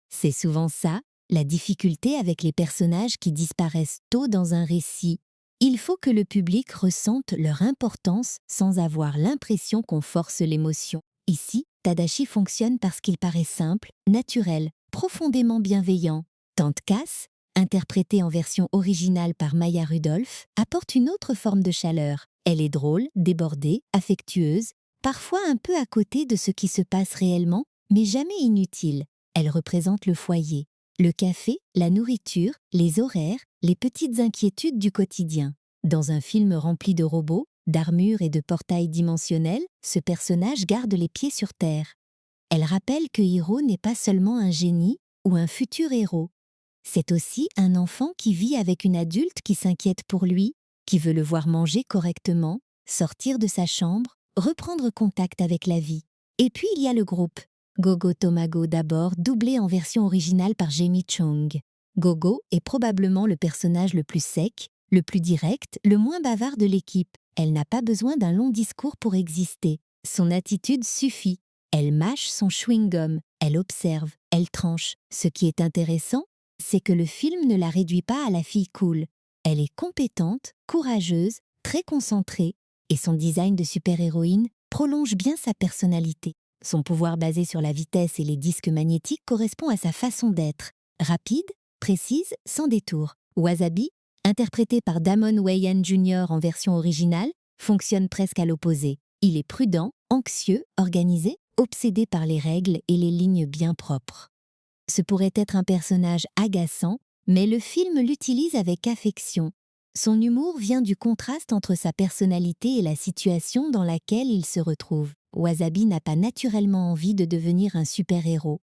C'est souvent ça, la difficulté avec les personnages qui disparaissent tôt dans un récit. Il faut que le public ressente leur importance sans avoir l'impression qu'on force l'émotion. Ici, Tadashi fonctionne parce qu'il paraît simple, naturel, profondément bienveillant. Tante Cass, interprétée en version originale par Maya Rudolph, apporte une autre forme de chaleur. Elle est drôle, débordée, affectueuse, parfois un peu à côté de ce qui se passe réellement, mais jamais inutile. Elle représente le foyer, le café, la nourriture, les horaires, les petites inquiétudes du quotidien. Dans un film rempli de robots, d'armures et de portails dimensionnels, ce personnage garde les pieds sur terre. Elle rappelle que Hiro n'est pas seulement un génie ou un futur héros. C'est aussi un enfant qui vit avec une adulte qui s'inquiète pour lui, qui veut le voir manger correctement, sortir de sa chambre, reprendre contact avec la vie. Et puis il y a le groupe. Gogo Tomago d'abord, doublé en version originale par Jamie Chung. Gogo est probablement le personnage le plus sec, le plus direct, le moins bavard de l'équipe. Elle n'a pas besoin d'un long discours pour exister. Son attitude suffit. Elle mâche son chewing-gum, elle observe, elle tranche. Ce qui est intéressant, c'est que le film ne la réduit pas à la fille cool. Elle est compétente, courageuse, très concentrée, et son design de super-héroïne prolonge bien sa personnalité. Son pouvoir basé sur la vitesse et les disques magnétiques correspond à sa façon d'être, rapide, précise, sans détour. Wasabi, interprété par Damon Wayans Jr. en version originale, fonctionne presque à l'opposé. Il est prudent, anxieux, organisé, obsédé par les règles et les lignes bien propres. Ce pourrait être un personnage agaçant, mais le film l'utilise avec affection. Son humour vient du contraste entre sa personnalité et la situation dans laquelle il se retrouve. Wasabi n'a pas naturellement envie de devenir un super-héros.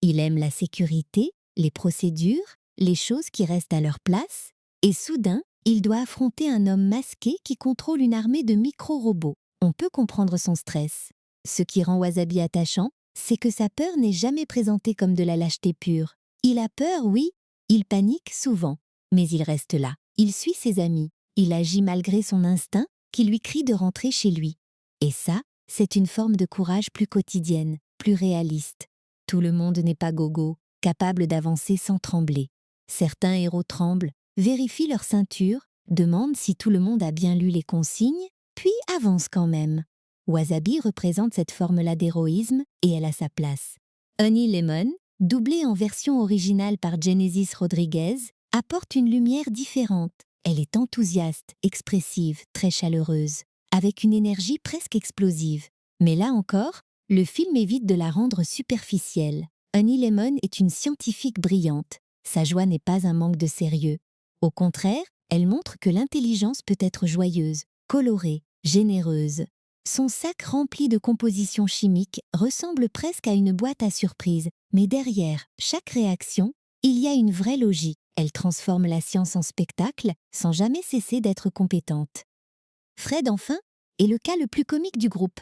Il aime la sécurité, les procédures, les choses qui restent à leur place, et soudain, il doit affronter un homme masqué qui contrôle une armée de micro-robots. On peut comprendre son stress. Ce qui rend Wasabi attachant, c'est que sa peur n'est jamais présentée comme de la lâcheté pure. Il a peur, oui, il panique souvent, mais il reste là. Il suit ses amis. Il agit malgré son instinct qui lui crie de rentrer chez lui. Et ça, c'est une forme de courage plus quotidienne, plus réaliste. Tout le monde n'est pas Gogo, capable d'avancer sans trembler. Certains héros tremblent, vérifient leur ceinture, demandent si tout le monde a bien lu les consignes, puis avancent quand même. Wasabi représente cette forme-là d'héroïsme et elle a sa place. Honey Lemon, doublée en version originale par Genesis Rodriguez, apporte une lumière différente. Elle est enthousiaste, expressive, très chaleureuse, avec une énergie presque explosive. Mais là encore, le film évite de la rendre superficielle. Honey Lemon est une scientifique brillante. Sa joie n'est pas un manque de sérieux. Au contraire, elle montre que l'intelligence peut être joyeuse, colorée, généreuse. Son sac rempli de compositions chimiques ressemble presque à une boîte à surprises, mais derrière chaque réaction, il y a une vraie logique. Elle transforme la science en spectacle sans jamais cesser d'être compétente. Fred, enfin, est le cas le plus comique du groupe.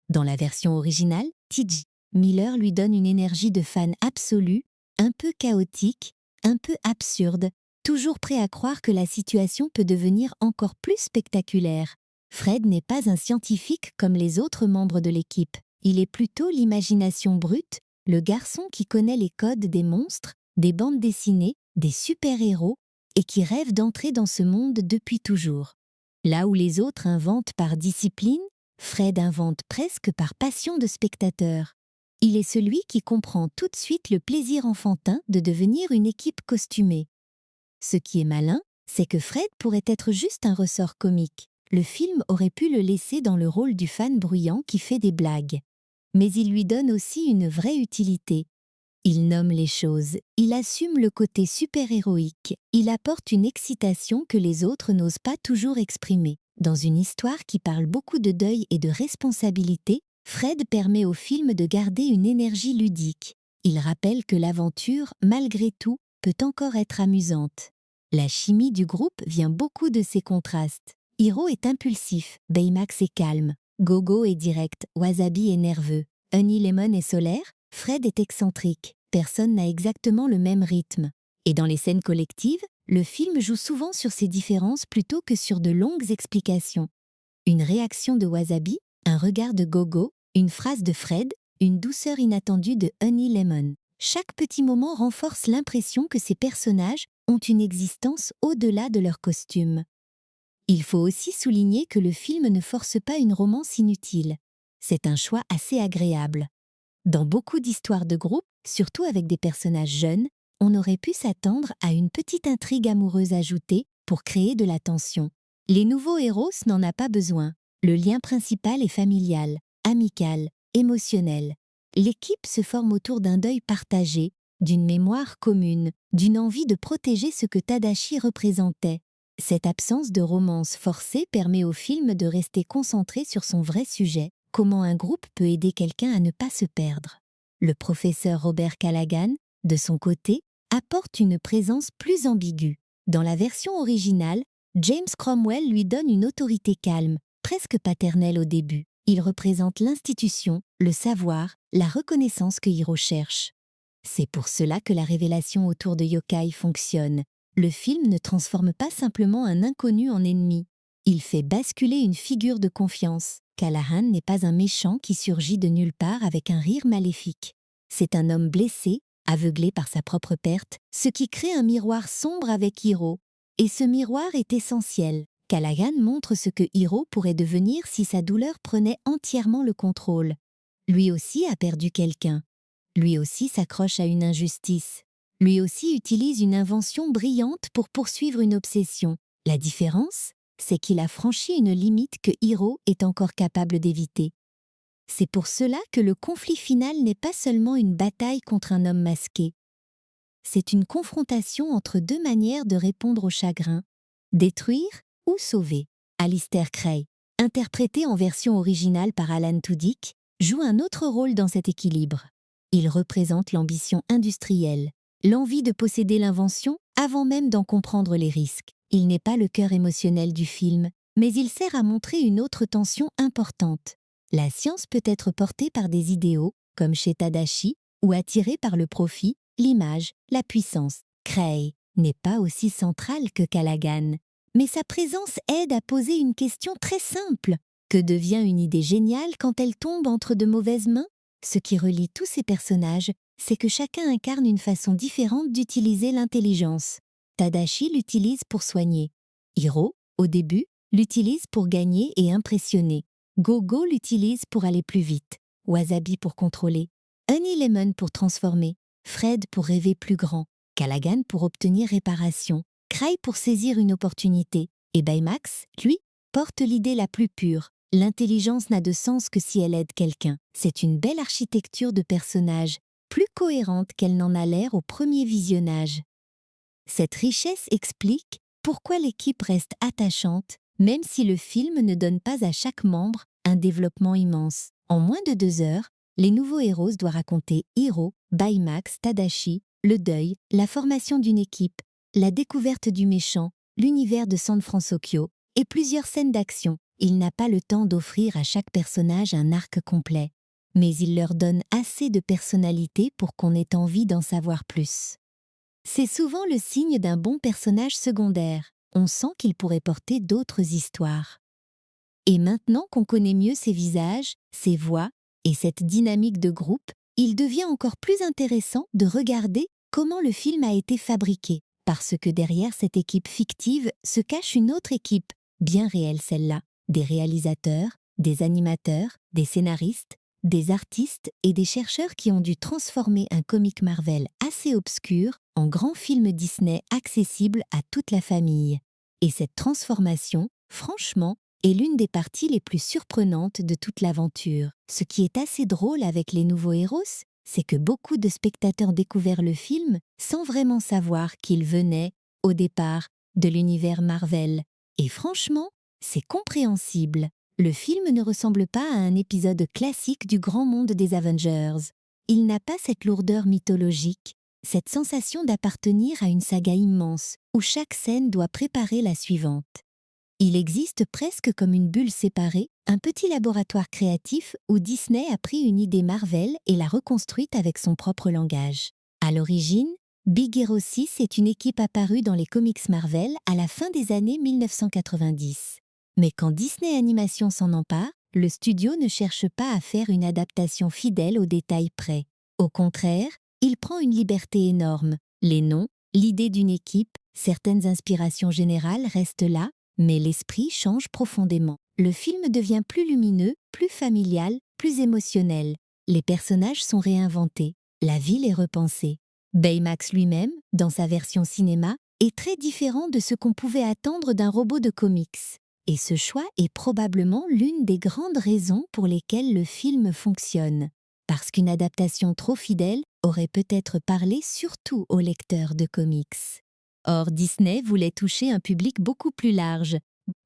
Dans la version originale, TJ Miller lui donne une énergie de fan absolue, un peu chaotique, un peu absurde, toujours prêt à croire que la situation peut devenir encore plus spectaculaire. Fred n'est pas un scientifique comme les autres membres de l'équipe. Il est plutôt l'imagination brute, le garçon qui connaît les codes des monstres, des bandes dessinées, des super-héros et qui rêve d'entrer dans ce monde depuis toujours. Là où les autres inventent par discipline, Fred invente presque par passion de spectateur. Il est celui qui comprend tout de suite le plaisir enfantin de devenir une équipe costumée. Ce qui est malin, c'est que Fred pourrait être juste un ressort comique. Le film aurait pu le laisser dans le rôle du fan bruyant qui fait des blagues. Mais il lui donne aussi une vraie utilité. Il nomme les choses, il assume le côté super-héroïque, il apporte une excitation que les autres n'osent pas toujours exprimer. Dans une histoire qui parle beaucoup de deuil et de responsabilité, Fred permet au film de garder une énergie ludique. Il rappelle que l'aventure, malgré tout, peut encore être amusante. La chimie du groupe vient beaucoup de ces contrastes. Hiro est impulsif, Baymax est calme, Gogo est direct, Wasabi est nerveux, Honey Lemon est solaire, Fred est excentrique. Personne n'a exactement le même rythme. Et dans les scènes collectives, le film joue souvent sur ces différences plutôt que sur de longues explications. Une réaction de Wasabi, un regard de Gogo, une phrase de Fred, une douceur inattendue de Honey Lemon. Chaque petit moment renforce l'impression que ces personnages ont une existence au-delà de leur costume. Il faut aussi souligner que le film ne force pas une romance inutile. C'est un choix assez agréable. Dans beaucoup d'histoires de groupe, surtout avec des personnages jeunes, on aurait pu s'attendre à une petite intrigue amoureuse ajoutée pour créer de la tension. Les nouveaux héros n'en a pas besoin. Le lien principal est familial, amical, émotionnel. L'équipe se forme autour d'un deuil partagé, d'une mémoire commune, d'une envie de protéger ce que Tadashi représentait. Cette absence de romance forcée permet au film de rester concentré sur son vrai sujet, comment un groupe peut aider quelqu'un à ne pas se perdre. Le professeur Robert Callaghan, de son côté, apporte une présence plus ambiguë. Dans la version originale, James Cromwell lui donne une autorité calme, presque paternelle au début. Il représente l'institution, le savoir, la reconnaissance que Hiro cherche. C'est pour cela que la révélation autour de Yokai fonctionne. Le film ne transforme pas simplement un inconnu en ennemi. Il fait basculer une figure de confiance. Callahan n'est pas un méchant qui surgit de nulle part avec un rire maléfique. C'est un homme blessé, aveuglé par sa propre perte, ce qui crée un miroir sombre avec Hiro. Et ce miroir est essentiel. Callaghan montre ce que Hiro pourrait devenir si sa douleur prenait entièrement le contrôle. Lui aussi a perdu quelqu'un. Lui aussi s'accroche à une injustice. Lui aussi utilise une invention brillante pour poursuivre une obsession. La différence, c'est qu'il a franchi une limite que Hiro est encore capable d'éviter. C'est pour cela que le conflit final n'est pas seulement une bataille contre un homme masqué. C'est une confrontation entre deux manières de répondre au chagrin, détruire ou sauver. Alistair Cray, interprété en version originale par Alan Tudyk, joue un autre rôle dans cet équilibre. Il représente l'ambition industrielle, l'envie de posséder l'invention avant même d'en comprendre les risques. Il n'est pas le cœur émotionnel du film, mais il sert à montrer une autre tension importante. La science peut être portée par des idéaux, comme chez Tadashi, ou attirée par le profit, l'image, la puissance. Cray n'est pas aussi central que Callaghan, mais sa présence aide à poser une question très simple. Que devient une idée géniale quand elle tombe entre de mauvaises mains? Ce qui relie tous ces personnages, c'est que chacun incarne une façon différente d'utiliser l'intelligence. Tadashi l'utilise pour soigner. Hiro, au début, l'utilise pour gagner et impressionner. Gogo l'utilise pour aller plus vite. Wasabi pour contrôler. Honey Lemon pour transformer. Fred pour rêver plus grand. Callaghan pour obtenir réparation. Cray pour saisir une opportunité. Et Baymax, lui, porte l'idée la plus pure. L'intelligence n'a de sens que si elle aide quelqu'un. C'est une belle architecture de personnages, plus cohérente qu'elle n'en a l'air au premier visionnage. Cette richesse explique pourquoi l'équipe reste attachante, même si le film ne donne pas à chaque membre un développement immense. En moins de 2 heures, les nouveaux héros doivent raconter Hiro, Baymax, Tadashi, le deuil, la formation d'une équipe, la découverte du méchant, l'univers de San Francisco et plusieurs scènes d'action. Il n'a pas le temps d'offrir à chaque personnage un arc complet, mais il leur donne assez de personnalité pour qu'on ait envie d'en savoir plus. C'est souvent le signe d'un bon personnage secondaire. On sent qu'il pourrait porter d'autres histoires. Et maintenant qu'on connaît mieux ses visages, ses voix et cette dynamique de groupe, il devient encore plus intéressant de regarder comment le film a été fabriqué, parce que derrière cette équipe fictive se cache une autre équipe, bien réelle celle-là, des réalisateurs, des animateurs, des scénaristes, des artistes et des chercheurs qui ont dû transformer un comic Marvel assez obscur en grand film Disney accessible à toute la famille. Et cette transformation, franchement, est l'une des parties les plus surprenantes de toute l'aventure. Ce qui est assez drôle avec les nouveaux héros, c'est que beaucoup de spectateurs découvrent le film sans vraiment savoir qu'ils venaient, au départ, de l'univers Marvel. Et franchement, c'est compréhensible. Le film ne ressemble pas à un épisode classique du grand monde des Avengers. Il n'a pas cette lourdeur mythologique, cette sensation d'appartenir à une saga immense, où chaque scène doit préparer la suivante. Il existe presque comme une bulle séparée, un petit laboratoire créatif où Disney a pris une idée Marvel et l'a reconstruite avec son propre langage. À l'origine, Big Hero 6 est une équipe apparue dans les comics Marvel à la fin des années 1990. Mais quand Disney Animation s'en empare, le studio ne cherche pas à faire une adaptation fidèle aux détails près. Au contraire, il prend une liberté énorme. Les noms, l'idée d'une équipe, certaines inspirations générales restent là, mais l'esprit change profondément. Le film devient plus lumineux, plus familial, plus émotionnel. Les personnages sont réinventés, la ville est repensée. Baymax lui-même, dans sa version cinéma, est très différent de ce qu'on pouvait attendre d'un robot de comics. Et ce choix est probablement l'une des grandes raisons pour lesquelles le film fonctionne. Parce qu'une adaptation trop fidèle aurait peut-être parlé surtout aux lecteurs de comics. Or, Disney voulait toucher un public beaucoup plus large.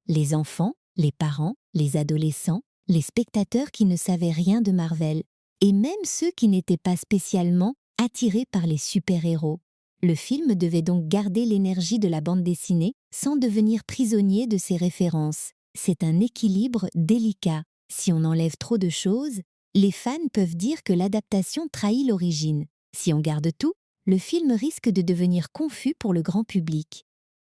Les enfants, les parents, les adolescents, les spectateurs qui ne savaient rien de Marvel, et même ceux qui n'étaient pas spécialement attirés par les super-héros. Le film devait donc garder l'énergie de la bande dessinée sans devenir prisonnier de ses références. C'est un équilibre délicat. Si on enlève trop de choses, les fans peuvent dire que l'adaptation trahit l'origine. Si on garde tout, le film risque de devenir confus pour le grand public.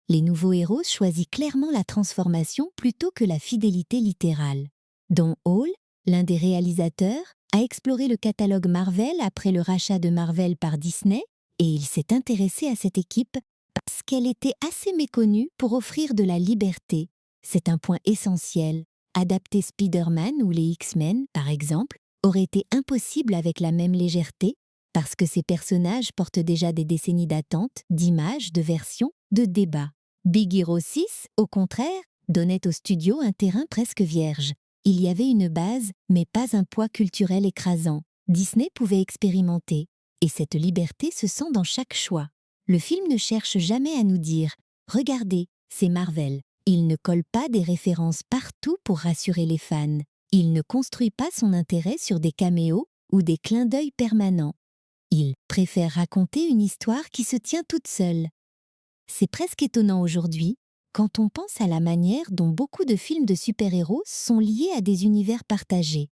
Les nouveaux héros choisissent clairement la transformation plutôt que la fidélité littérale. Don Hall, l'un des réalisateurs, a exploré le catalogue Marvel après le rachat de Marvel par Disney et il s'est intéressé à cette équipe parce qu'elle était assez méconnue pour offrir de la liberté. C'est un point essentiel. Adapter Spider-Man ou les X-Men, par exemple, aurait été impossible avec la même légèreté parce que ces personnages portent déjà des décennies d'attente, d'images, de versions, de débats. Big Hero 6, au contraire, donnait au studio un terrain presque vierge. Il y avait une base, mais pas un poids culturel écrasant. Disney pouvait expérimenter, et cette liberté se sent dans chaque choix. Le film ne cherche jamais à nous dire « Regardez, c'est Marvel ». Il ne colle pas des références partout pour rassurer les fans. Il ne construit pas son intérêt sur des caméos ou des clins d'œil permanents. Il préfère raconter une histoire qui se tient toute seule. C'est presque étonnant aujourd'hui, quand on pense à la manière dont beaucoup de films de super-héros sont liés à des univers partagés.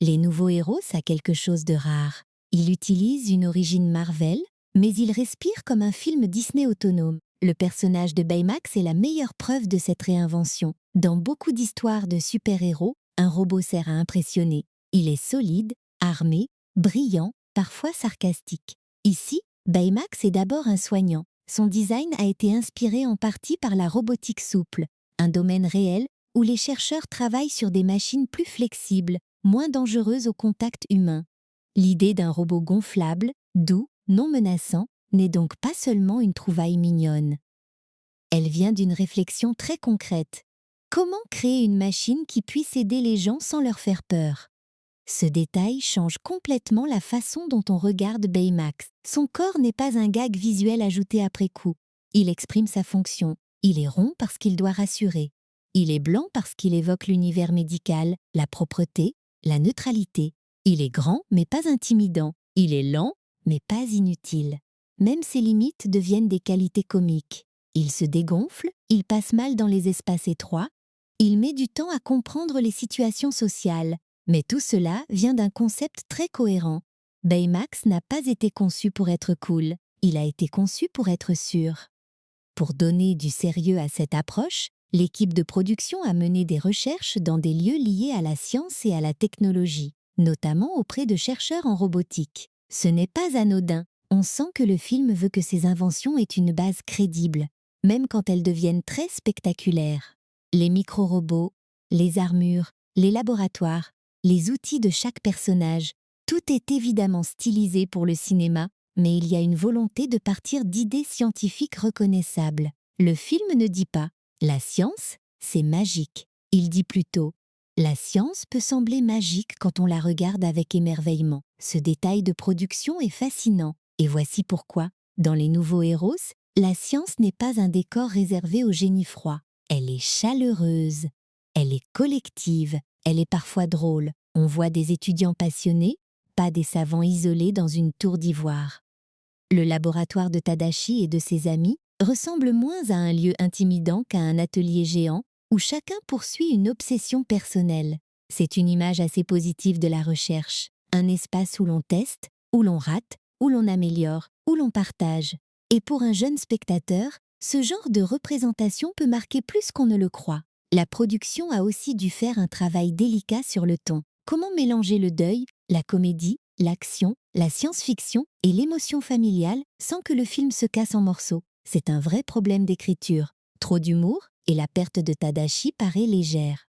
Les nouveaux héros, ça a quelque chose de rare. Il utilise une origine Marvel, mais il respire comme un film Disney autonome. Le personnage de Baymax est la meilleure preuve de cette réinvention. Dans beaucoup d'histoires de super-héros, un robot sert à impressionner. Il est solide, armé, brillant, parfois sarcastique. Ici, Baymax est d'abord un soignant. Son design a été inspiré en partie par la robotique souple, un domaine réel où les chercheurs travaillent sur des machines plus flexibles, moins dangereuses au contact humain. L'idée d'un robot gonflable, doux, non menaçant, n'est donc pas seulement une trouvaille mignonne. Elle vient d'une réflexion très concrète. Comment créer une machine qui puisse aider les gens sans leur faire peur ? Ce détail change complètement la façon dont on regarde Baymax. Son corps n'est pas un gag visuel ajouté après coup. Il exprime sa fonction. Il est rond parce qu'il doit rassurer. Il est blanc parce qu'il évoque l'univers médical, la propreté, la neutralité. Il est grand mais pas intimidant. Il est lent mais pas inutile. Même ses limites deviennent des qualités comiques. Il se dégonfle, il passe mal dans les espaces étroits, il met du temps à comprendre les situations sociales. Mais tout cela vient d'un concept très cohérent. Baymax n'a pas été conçu pour être cool, il a été conçu pour être sûr. Pour donner du sérieux à cette approche, l'équipe de production a mené des recherches dans des lieux liés à la science et à la technologie, notamment auprès de chercheurs en robotique. Ce n'est pas anodin, on sent que le film veut que ces inventions aient une base crédible, même quand elles deviennent très spectaculaires. Les micro-robots, les armures, les laboratoires, les outils de chaque personnage, tout est évidemment stylisé pour le cinéma, mais il y a une volonté de partir d'idées scientifiques reconnaissables. Le film ne dit pas « la science, c'est magique ». Il dit plutôt « la science peut sembler magique quand on la regarde avec émerveillement ». Ce détail de production est fascinant. Et voici pourquoi, dans Les Nouveaux Héros, la science n'est pas un décor réservé au génie froid. Elle est chaleureuse, elle est collective, elle est parfois drôle. On voit des étudiants passionnés, pas des savants isolés dans une tour d'ivoire. Le laboratoire de Tadashi et de ses amis ressemble moins à un lieu intimidant qu'à un atelier géant où chacun poursuit une obsession personnelle. C'est une image assez positive de la recherche, un espace où l'on teste, où l'on rate, où l'on améliore, où l'on partage. Et pour un jeune spectateur, ce genre de représentation peut marquer plus qu'on ne le croit. La production a aussi dû faire un travail délicat sur le ton. Comment mélanger le deuil, la comédie, l'action, la science-fiction et l'émotion familiale sans que le film se casse en morceaux? C'est un vrai problème d'écriture. Trop d'humour et la perte de Tadashi paraît légère.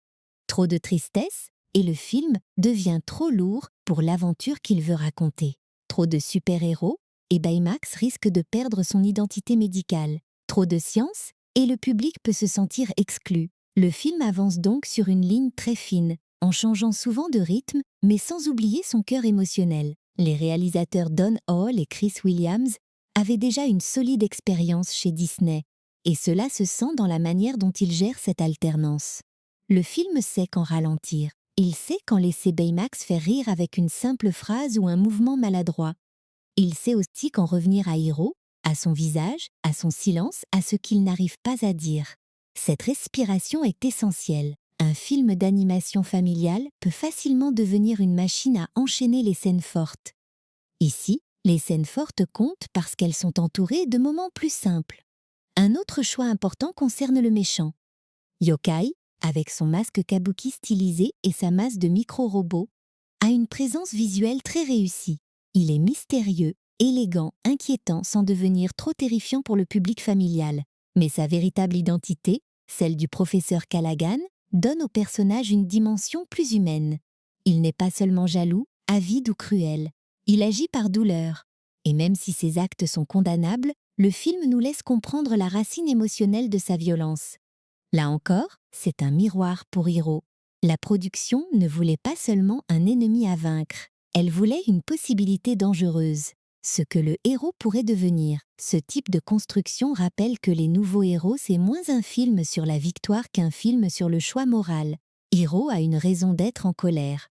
Trop de tristesse et le film devient trop lourd pour l'aventure qu'il veut raconter. Trop de super-héros et Baymax risque de perdre son identité médicale. Trop de science, et le public peut se sentir exclu. Le film avance donc sur une ligne très fine, en changeant souvent de rythme, mais sans oublier son cœur émotionnel. Les réalisateurs Don Hall et Chris Williams avaient déjà une solide expérience chez Disney, et cela se sent dans la manière dont ils gèrent cette alternance. Le film sait quand ralentir. Il sait quand laisser Baymax faire rire avec une simple phrase ou un mouvement maladroit. Il sait aussi quand revenir à Hiro, à son visage, à son silence, à ce qu'il n'arrive pas à dire. Cette respiration est essentielle. Un film d'animation familiale peut facilement devenir une machine à enchaîner les scènes fortes. Ici, les scènes fortes comptent parce qu'elles sont entourées de moments plus simples. Un autre choix important concerne le méchant. Yokai, avec son masque kabuki stylisé et sa masse de micro-robots, a une présence visuelle très réussie. Il est mystérieux, élégant, inquiétant sans devenir trop terrifiant pour le public familial. Mais sa véritable identité, celle du professeur Callaghan, donne au personnage une dimension plus humaine. Il n'est pas seulement jaloux, avide ou cruel. Il agit par douleur. Et même si ses actes sont condamnables, le film nous laisse comprendre la racine émotionnelle de sa violence. Là encore, c'est un miroir pour Hiro. La production ne voulait pas seulement un ennemi à vaincre, elle voulait une possibilité dangereuse, ce que le héros pourrait devenir. Ce type de construction rappelle que Les Nouveaux Héros, c'est moins un film sur la victoire qu'un film sur le choix moral. Hiro a une raison d'être en colère.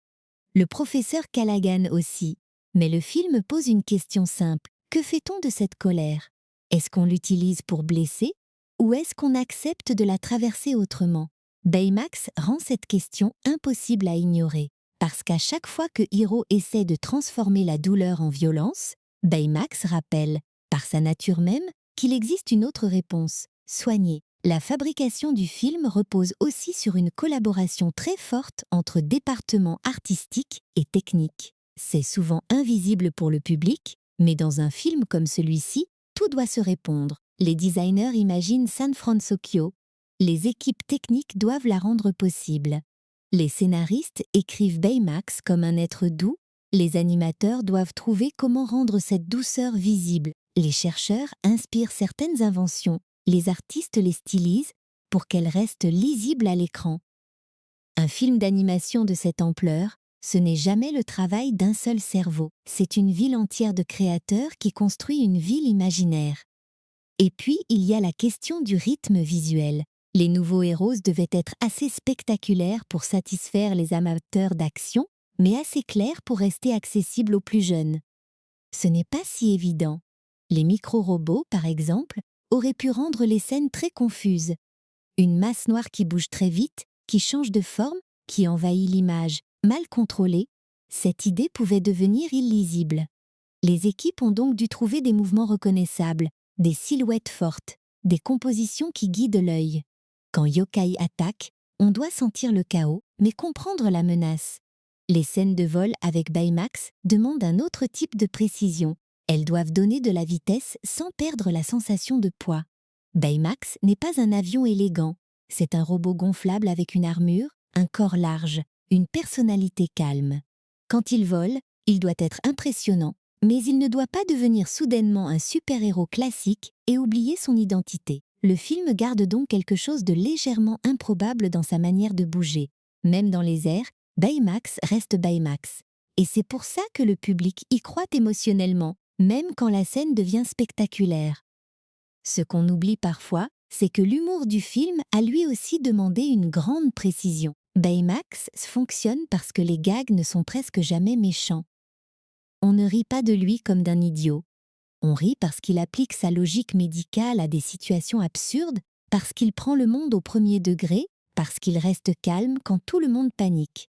Le professeur Callaghan aussi. Mais le film pose une question simple. Que fait-on de cette colère? Est-ce qu'on l'utilise pour blesser? Ou est-ce qu'on accepte de la traverser autrement? Baymax rend cette question impossible à ignorer, parce qu'à chaque fois que Hiro essaie de transformer la douleur en violence, Baymax rappelle, par sa nature même, qu'il existe une autre réponse, soigner. La fabrication du film repose aussi sur une collaboration très forte entre départements artistiques et techniques. C'est souvent invisible pour le public, mais dans un film comme celui-ci, tout doit se répondre. Les designers imaginent San Francisco. Les équipes techniques doivent la rendre possible. Les scénaristes écrivent Baymax comme un être doux. Les animateurs doivent trouver comment rendre cette douceur visible. Les chercheurs inspirent certaines inventions. Les artistes les stylisent pour qu'elles restent lisibles à l'écran. Un film d'animation de cette ampleur, ce n'est jamais le travail d'un seul cerveau. C'est une ville entière de créateurs qui construit une ville imaginaire. Et puis, il y a la question du rythme visuel. Les Nouveaux Héros devaient être assez spectaculaires pour satisfaire les amateurs d'action, mais assez clairs pour rester accessibles aux plus jeunes. Ce n'est pas si évident. Les micro-robots, par exemple, auraient pu rendre les scènes très confuses. Une masse noire qui bouge très vite, qui change de forme, qui envahit l'image, mal contrôlée, cette idée pouvait devenir illisible. Les équipes ont donc dû trouver des mouvements reconnaissables, des silhouettes fortes, des compositions qui guident l'œil. Quand Yokai attaque, on doit sentir le chaos, mais comprendre la menace. Les scènes de vol avec Baymax demandent un autre type de précision. Elles doivent donner de la vitesse sans perdre la sensation de poids. Baymax n'est pas un avion élégant. C'est un robot gonflable avec une armure, un corps large, une personnalité calme. Quand il vole, il doit être impressionnant, mais il ne doit pas devenir soudainement un super-héros classique et oublier son identité. Le film garde donc quelque chose de légèrement improbable dans sa manière de bouger. Même dans les airs, Baymax reste Baymax. Et c'est pour ça que le public y croit émotionnellement, même quand la scène devient spectaculaire. Ce qu'on oublie parfois, c'est que l'humour du film a lui aussi demandé une grande précision. Baymax fonctionne parce que les gags ne sont presque jamais méchants. On ne rit pas de lui comme d'un idiot. On rit parce qu'il applique sa logique médicale à des situations absurdes, parce qu'il prend le monde au premier degré, parce qu'il reste calme quand tout le monde panique.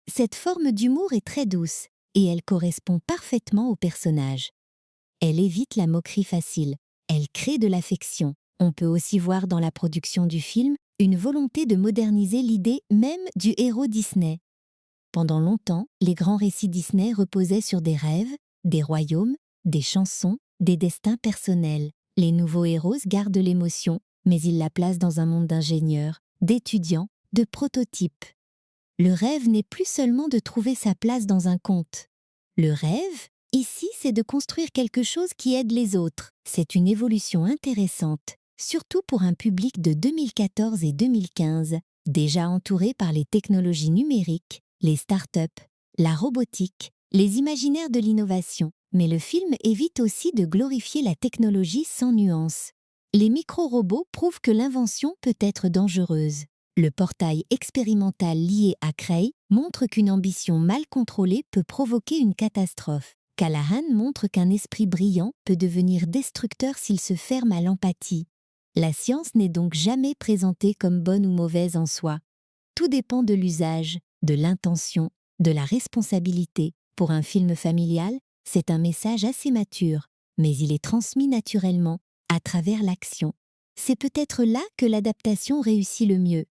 Cette forme d'humour est très douce, et elle correspond parfaitement au personnage. Elle évite la moquerie facile, elle crée de l'affection. On peut aussi voir dans la production du film une volonté de moderniser l'idée même du héros Disney. Pendant longtemps, les grands récits Disney reposaient sur des rêves, des royaumes, des chansons, des destins personnels. Les Nouveaux Héros gardent l'émotion, mais ils la placent dans un monde d'ingénieurs, d'étudiants, de prototypes. Le rêve n'est plus seulement de trouver sa place dans un conte. Le rêve, Ici, c'est de construire quelque chose qui aide les autres. C'est une évolution intéressante, surtout pour un public de 2014 et 2015, déjà entouré par les technologies numériques, les startups, la robotique, les imaginaires de l'innovation. Mais le film évite aussi de glorifier la technologie sans nuance. Les micro-robots prouvent que l'invention peut être dangereuse. Le portail expérimental lié à Cray montre qu'une ambition mal contrôlée peut provoquer une catastrophe. Callahan montre qu'un esprit brillant peut devenir destructeur s'il se ferme à l'empathie. La science n'est donc jamais présentée comme bonne ou mauvaise en soi. Tout dépend de l'usage, de l'intention, de la responsabilité. Pour un film familial, c'est un message assez mature, mais il est transmis naturellement, à travers l'action. C'est peut-être là que l'adaptation réussit le mieux.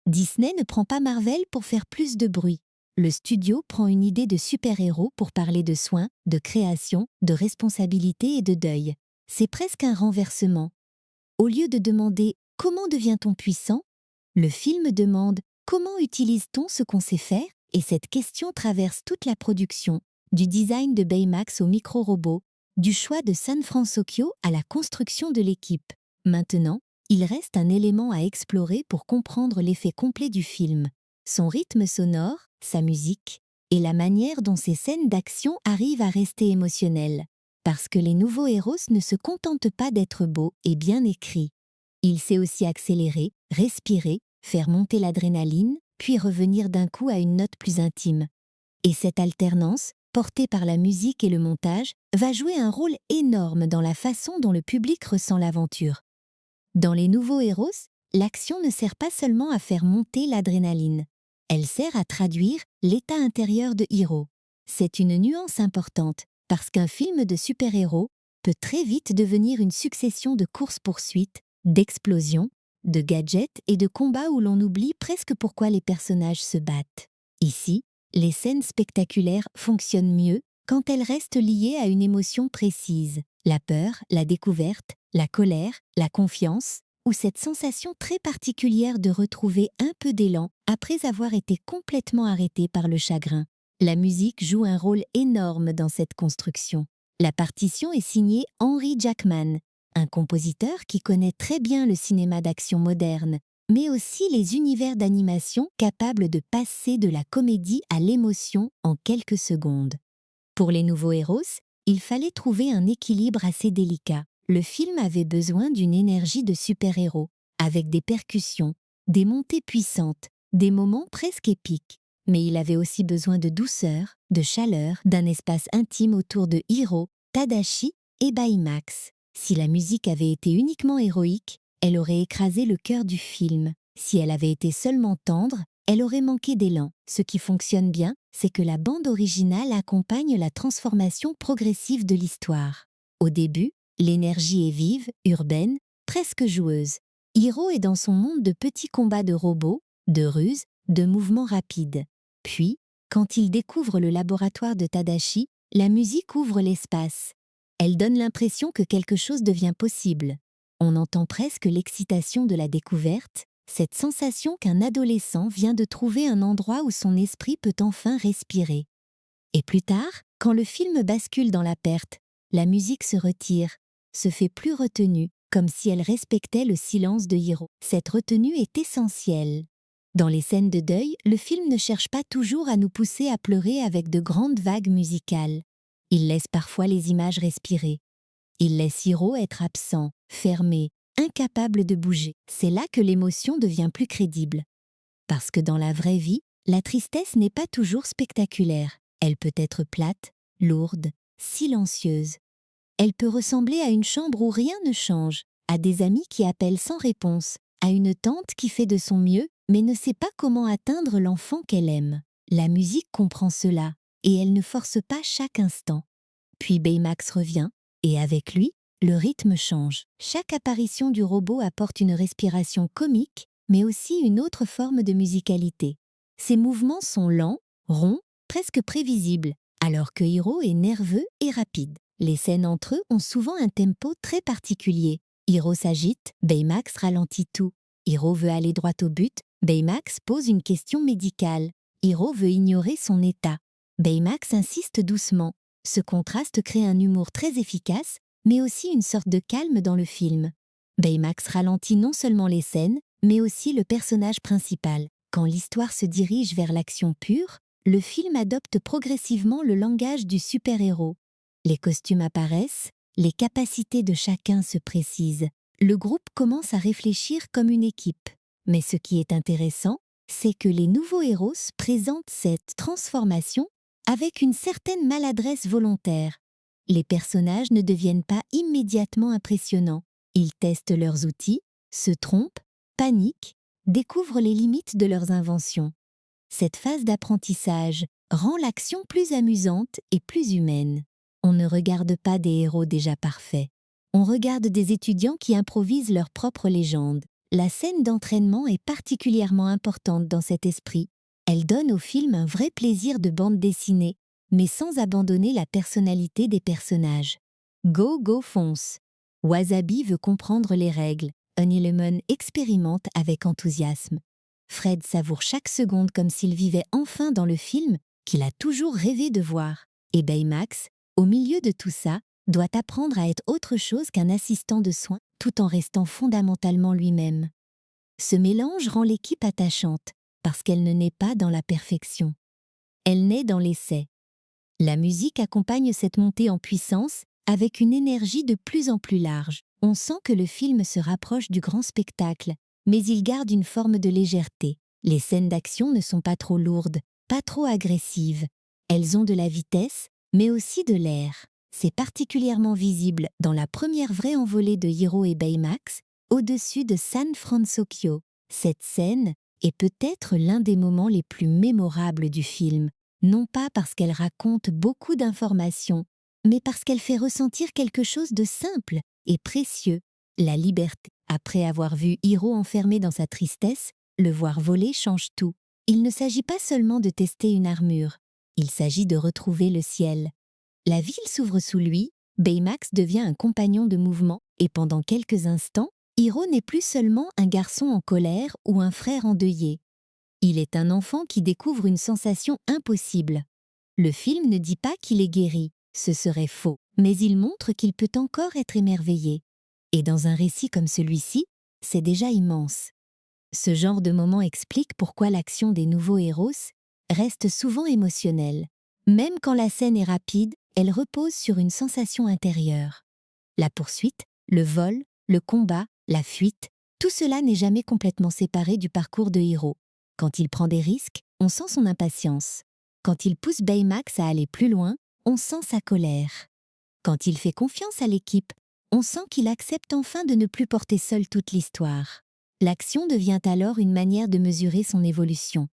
Disney ne prend pas Marvel pour faire plus de bruit. Le studio prend une idée de super-héros pour parler de soins, de création, de responsabilité et de deuil. C'est presque un renversement. Au lieu de demander « Comment devient-on puissant ?», le film demande « Comment utilise-t-on ce qu'on sait faire ?» Et cette question traverse toute la production, du design de Baymax au micro-robot, du choix de San Francisco à la construction de l'équipe. Maintenant, il reste un élément à explorer pour comprendre l'effet complet du film. Son rythme sonore, sa musique, et la manière dont ces scènes d'action arrivent à rester émotionnelles. Parce que les nouveaux héros ne se contentent pas d'être beaux et bien écrits. Il sait aussi accélérer, respirer, faire monter l'adrénaline, puis revenir d'un coup à une note plus intime. Et cette alternance, portée par la musique et le montage, va jouer un rôle énorme dans la façon dont le public ressent l'aventure. Dans les nouveaux héros, l'action ne sert pas seulement à faire monter l'adrénaline. Elle sert à traduire l'état intérieur de Hiro. C'est une nuance importante, parce qu'un film de super-héros peut très vite devenir une succession de courses-poursuites, d'explosions, de gadgets et de combats où l'on oublie presque pourquoi les personnages se battent. Ici, les scènes spectaculaires fonctionnent mieux quand elles restent liées à une émotion précise. La peur, la découverte, la colère, la confiance, ou cette sensation très particulière de retrouver un peu d'élan après avoir été complètement arrêté par le chagrin. La musique joue un rôle énorme dans cette construction. La partition est signée Henry Jackman, un compositeur qui connaît très bien le cinéma d'action moderne, mais aussi les univers d'animation capables de passer de la comédie à l'émotion en quelques secondes. Pour les nouveaux héros, il fallait trouver un équilibre assez délicat. Le film avait besoin d'une énergie de super-héros, avec des percussions, des montées puissantes, des moments presque épiques. Mais il avait aussi besoin de douceur, de chaleur, d'un espace intime autour de Hiro, Tadashi et Baymax. Si la musique avait été uniquement héroïque, elle aurait écrasé le cœur du film. Si elle avait été seulement tendre, elle aurait manqué d'élan. Ce qui fonctionne bien, c'est que la bande originale accompagne la transformation progressive de l'histoire. Au début, l'énergie est vive, urbaine, presque joueuse. Hiro est dans son monde de petits combats de robots, de ruses, de mouvements rapides. Puis, quand il découvre le laboratoire de Tadashi, la musique ouvre l'espace. Elle donne l'impression que quelque chose devient possible. On entend presque l'excitation de la découverte, cette sensation qu'un adolescent vient de trouver un endroit où son esprit peut enfin respirer. Et plus tard, quand le film bascule dans la perte, la musique se retire, se fait plus retenue, comme si elle respectait le silence de Hiro. Cette retenue est essentielle. Dans les scènes de deuil, le film ne cherche pas toujours à nous pousser à pleurer avec de grandes vagues musicales. Il laisse parfois les images respirer. Il laisse Hiro être absent, fermé, incapable de bouger. C'est là que l'émotion devient plus crédible. Parce que dans la vraie vie, la tristesse n'est pas toujours spectaculaire. Elle peut être plate, lourde, silencieuse. Elle peut ressembler à une chambre où rien ne change, à des amis qui appellent sans réponse, à une tante qui fait de son mieux mais ne sait pas comment atteindre l'enfant qu'elle aime. La musique comprend cela, et elle ne force pas chaque instant. Puis Baymax revient, et avec lui, le rythme change. Chaque apparition du robot apporte une respiration comique, mais aussi une autre forme de musicalité. Ses mouvements sont lents, ronds, presque prévisibles, alors que Hiro est nerveux et rapide. Les scènes entre eux ont souvent un tempo très particulier. Hiro s'agite, Baymax ralentit tout. Hiro veut aller droit au but, Baymax pose une question médicale. Hiro veut ignorer son état. Baymax insiste doucement. Ce contraste crée un humour très efficace, mais aussi une sorte de calme dans le film. Baymax ralentit non seulement les scènes, mais aussi le personnage principal. Quand l'histoire se dirige vers l'action pure, le film adopte progressivement le langage du super-héros. Les costumes apparaissent, les capacités de chacun se précisent. Le groupe commence à réfléchir comme une équipe. Mais ce qui est intéressant, c'est que les nouveaux héros présentent cette transformation avec une certaine maladresse volontaire. Les personnages ne deviennent pas immédiatement impressionnants. Ils testent leurs outils, se trompent, paniquent, découvrent les limites de leurs inventions. Cette phase d'apprentissage rend l'action plus amusante et plus humaine. On ne regarde pas des héros déjà parfaits. On regarde des étudiants qui improvisent leur propre légende. La scène d'entraînement est particulièrement importante dans cet esprit. Elle donne au film un vrai plaisir de bande dessinée, mais sans abandonner la personnalité des personnages. Go, go, fonce! Wasabi veut comprendre les règles. Honeylemon expérimente avec enthousiasme. Fred savoure chaque seconde comme s'il vivait enfin dans le film qu'il a toujours rêvé de voir. Et Baymax, au milieu de tout ça, doit apprendre à être autre chose qu'un assistant de soins tout en restant fondamentalement lui-même. Ce mélange rend l'équipe attachante parce qu'elle ne naît pas dans la perfection. Elle naît dans l'essai. La musique accompagne cette montée en puissance avec une énergie de plus en plus large. On sent que le film se rapproche du grand spectacle, mais il garde une forme de légèreté. Les scènes d'action ne sont pas trop lourdes, pas trop agressives. Elles ont de la vitesse, mais aussi de l'air. C'est particulièrement visible dans la première vraie envolée de Hiro et Baymax, au-dessus de San Francisco. Cette scène est peut-être l'un des moments les plus mémorables du film, non pas parce qu'elle raconte beaucoup d'informations, mais parce qu'elle fait ressentir quelque chose de simple et précieux, la liberté. Après avoir vu Hiro enfermé dans sa tristesse, le voir voler change tout. Il ne s'agit pas seulement de tester une armure, il s'agit de retrouver le ciel. La ville s'ouvre sous lui, Baymax devient un compagnon de mouvement, et pendant quelques instants, Hiro n'est plus seulement un garçon en colère ou un frère endeuillé. Il est un enfant qui découvre une sensation impossible. Le film ne dit pas qu'il est guéri, ce serait faux, mais il montre qu'il peut encore être émerveillé. Et dans un récit comme celui-ci, c'est déjà immense. Ce genre de moment explique pourquoi l'action des nouveaux héros reste souvent émotionnelle. Même quand la scène est rapide, elle repose sur une sensation intérieure. La poursuite, le vol, le combat, la fuite, tout cela n'est jamais complètement séparé du parcours de Hiro. Quand il prend des risques, on sent son impatience. Quand il pousse Baymax à aller plus loin, on sent sa colère. Quand il fait confiance à l'équipe, on sent qu'il accepte enfin de ne plus porter seul toute l'histoire. L'action devient alors une manière de mesurer son évolution.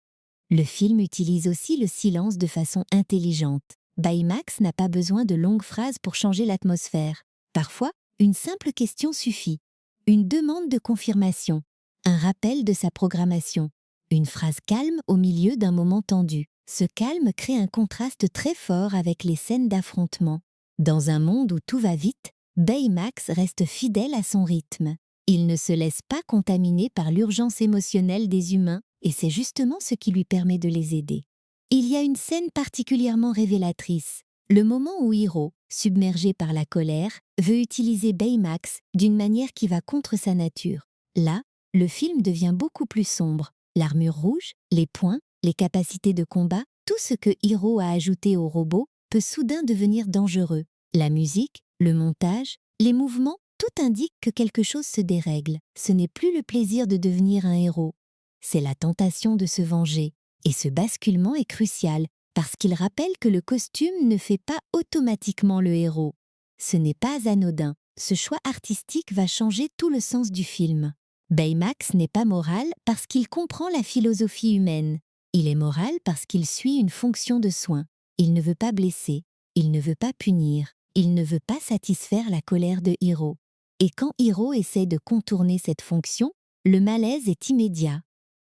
Le film utilise aussi le silence de façon intelligente. Baymax n'a pas besoin de longues phrases pour changer l'atmosphère. Parfois, une simple question suffit. Une demande de confirmation, un rappel de sa programmation, une phrase calme au milieu d'un moment tendu. Ce calme crée un contraste très fort avec les scènes d'affrontement. Dans un monde où tout va vite, Baymax reste fidèle à son rythme. Il ne se laisse pas contaminer par l'urgence émotionnelle des humains, et c'est justement ce qui lui permet de les aider. Il y a une scène particulièrement révélatrice, le moment où Hiro, submergé par la colère, veut utiliser Baymax d'une manière qui va contre sa nature. Là, le film devient beaucoup plus sombre. L'armure rouge, les poings, les capacités de combat, tout ce que Hiro a ajouté au robot peut soudain devenir dangereux. La musique, le montage, les mouvements, tout indique que quelque chose se dérègle. Ce n'est plus le plaisir de devenir un héros. C'est la tentation de se venger. Et ce basculement est crucial, parce qu'il rappelle que le costume ne fait pas automatiquement le héros. Ce n'est pas anodin. Ce choix artistique va changer tout le sens du film. Baymax n'est pas moral parce qu'il comprend la philosophie humaine. Il est moral parce qu'il suit une fonction de soin. Il ne veut pas blesser, il ne veut pas punir, il ne veut pas satisfaire la colère de Hiro. Et quand Hiro essaie de contourner cette fonction, le malaise est immédiat.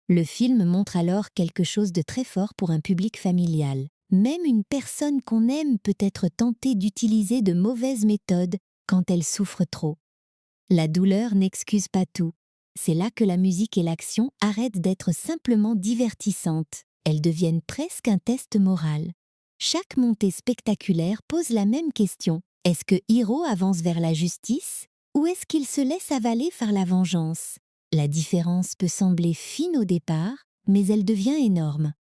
Le film montre alors quelque chose de très fort pour un public familial. Même une personne qu'on aime peut être tentée d'utiliser de mauvaises méthodes quand elle souffre trop. La douleur n'excuse pas tout. C'est là que la musique et l'action arrêtent d'être simplement divertissantes. Elles deviennent presque un test moral. Chaque montée spectaculaire pose la même question. Est-ce que Hiro avance vers la justice ou est-ce qu'il se laisse avaler par la vengeance? La différence peut sembler fine au départ, mais elle devient énorme.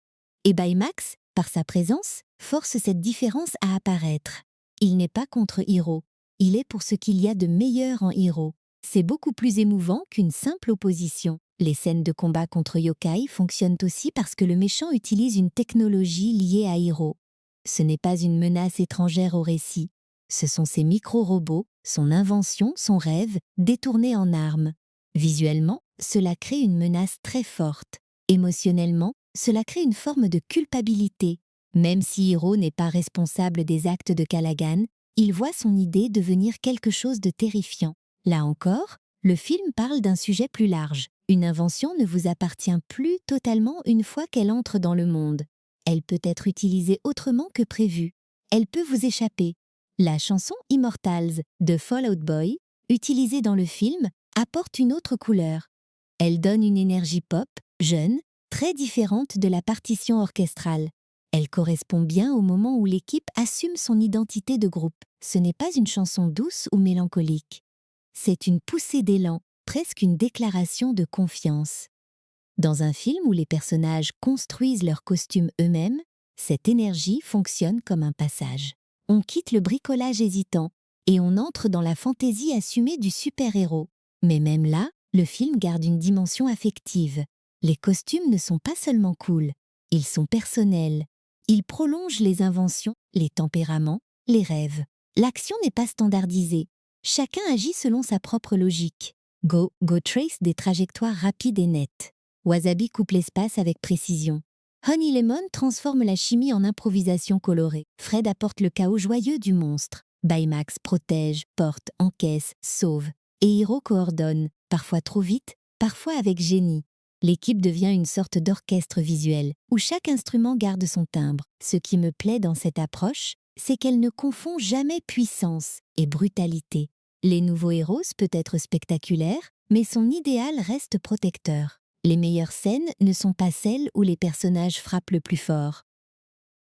Et Baymax, par sa présence, force cette différence à apparaître. Il n'est pas contre Hiro, il est pour ce qu'il y a de meilleur en Hiro. C'est beaucoup plus émouvant qu'une simple opposition. Les scènes de combat contre yokai fonctionnent aussi parce que le méchant utilise une technologie liée à Hiro. Ce n'est pas une menace étrangère au récit. Ce sont ses micro-robots, son invention, son rêve, détournés en armes. Visuellement, cela crée une menace très forte. Émotionnellement, cela crée une forme de culpabilité. Même si Hiro n'est pas responsable des actes de Callaghan, il voit son idée devenir quelque chose de terrifiant. Là encore, le film parle d'un sujet plus large. Une invention ne vous appartient plus totalement une fois qu'elle entre dans le monde. Elle peut être utilisée autrement que prévu. Elle peut vous échapper. La chanson Immortals de Fall Out Boy, utilisée dans le film, apporte une autre couleur. Elle donne une énergie pop, jeune, très différente de la partition orchestrale. Elle correspond bien au moment où l'équipe assume son identité de groupe. Ce n'est pas une chanson douce ou mélancolique. C'est une poussée d'élan, presque une déclaration de confiance. Dans un film où les personnages construisent leurs costumes eux-mêmes, cette énergie fonctionne comme un passage. On quitte le bricolage hésitant et on entre dans la fantaisie assumée du super-héros. Mais même là, le film garde une dimension affective. Les costumes ne sont pas seulement cool, ils sont personnels. Ils prolongent les inventions, les tempéraments, les rêves. L'action n'est pas standardisée. Chacun agit selon sa propre logique. Go trace des trajectoires rapides et nettes. Wasabi coupe l'espace avec précision. Honey Lemon transforme la chimie en improvisation colorée. Fred apporte le chaos joyeux du monstre. Baymax protège, porte, encaisse, sauve. Et Hiro coordonne, parfois trop vite, parfois avec génie. L'équipe devient une sorte d'orchestre visuel, où chaque instrument garde son timbre. Ce qui me plaît dans cette approche, c'est qu'elle ne confond jamais puissance et brutalité. Les nouveaux héros peut être spectaculaires, mais son idéal reste protecteur. Les meilleures scènes ne sont pas celles où les personnages frappent le plus fort.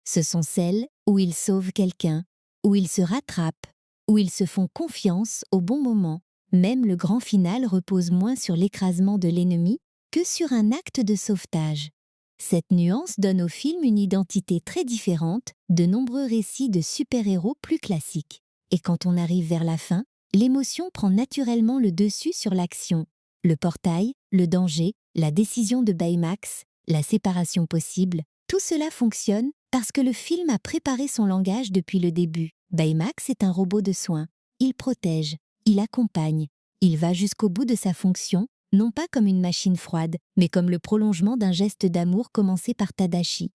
Ce sont celles où ils sauvent quelqu'un, où ils se rattrapent, où ils se font confiance au bon moment. Même le grand final repose moins sur l'écrasement de l'ennemi que sur un acte de sauvetage. Cette nuance donne au film une identité très différente de nombreux récits de super-héros plus classiques. Et quand on arrive vers la fin, l'émotion prend naturellement le dessus sur l'action. Le portail, le danger, la décision de Baymax, la séparation possible, tout cela fonctionne parce que le film a préparé son langage depuis le début. Baymax est un robot de soins. Il protège, il accompagne, il va jusqu'au bout de sa fonction, non pas comme une machine froide, mais comme le prolongement d'un geste d'amour commencé par Tadashi.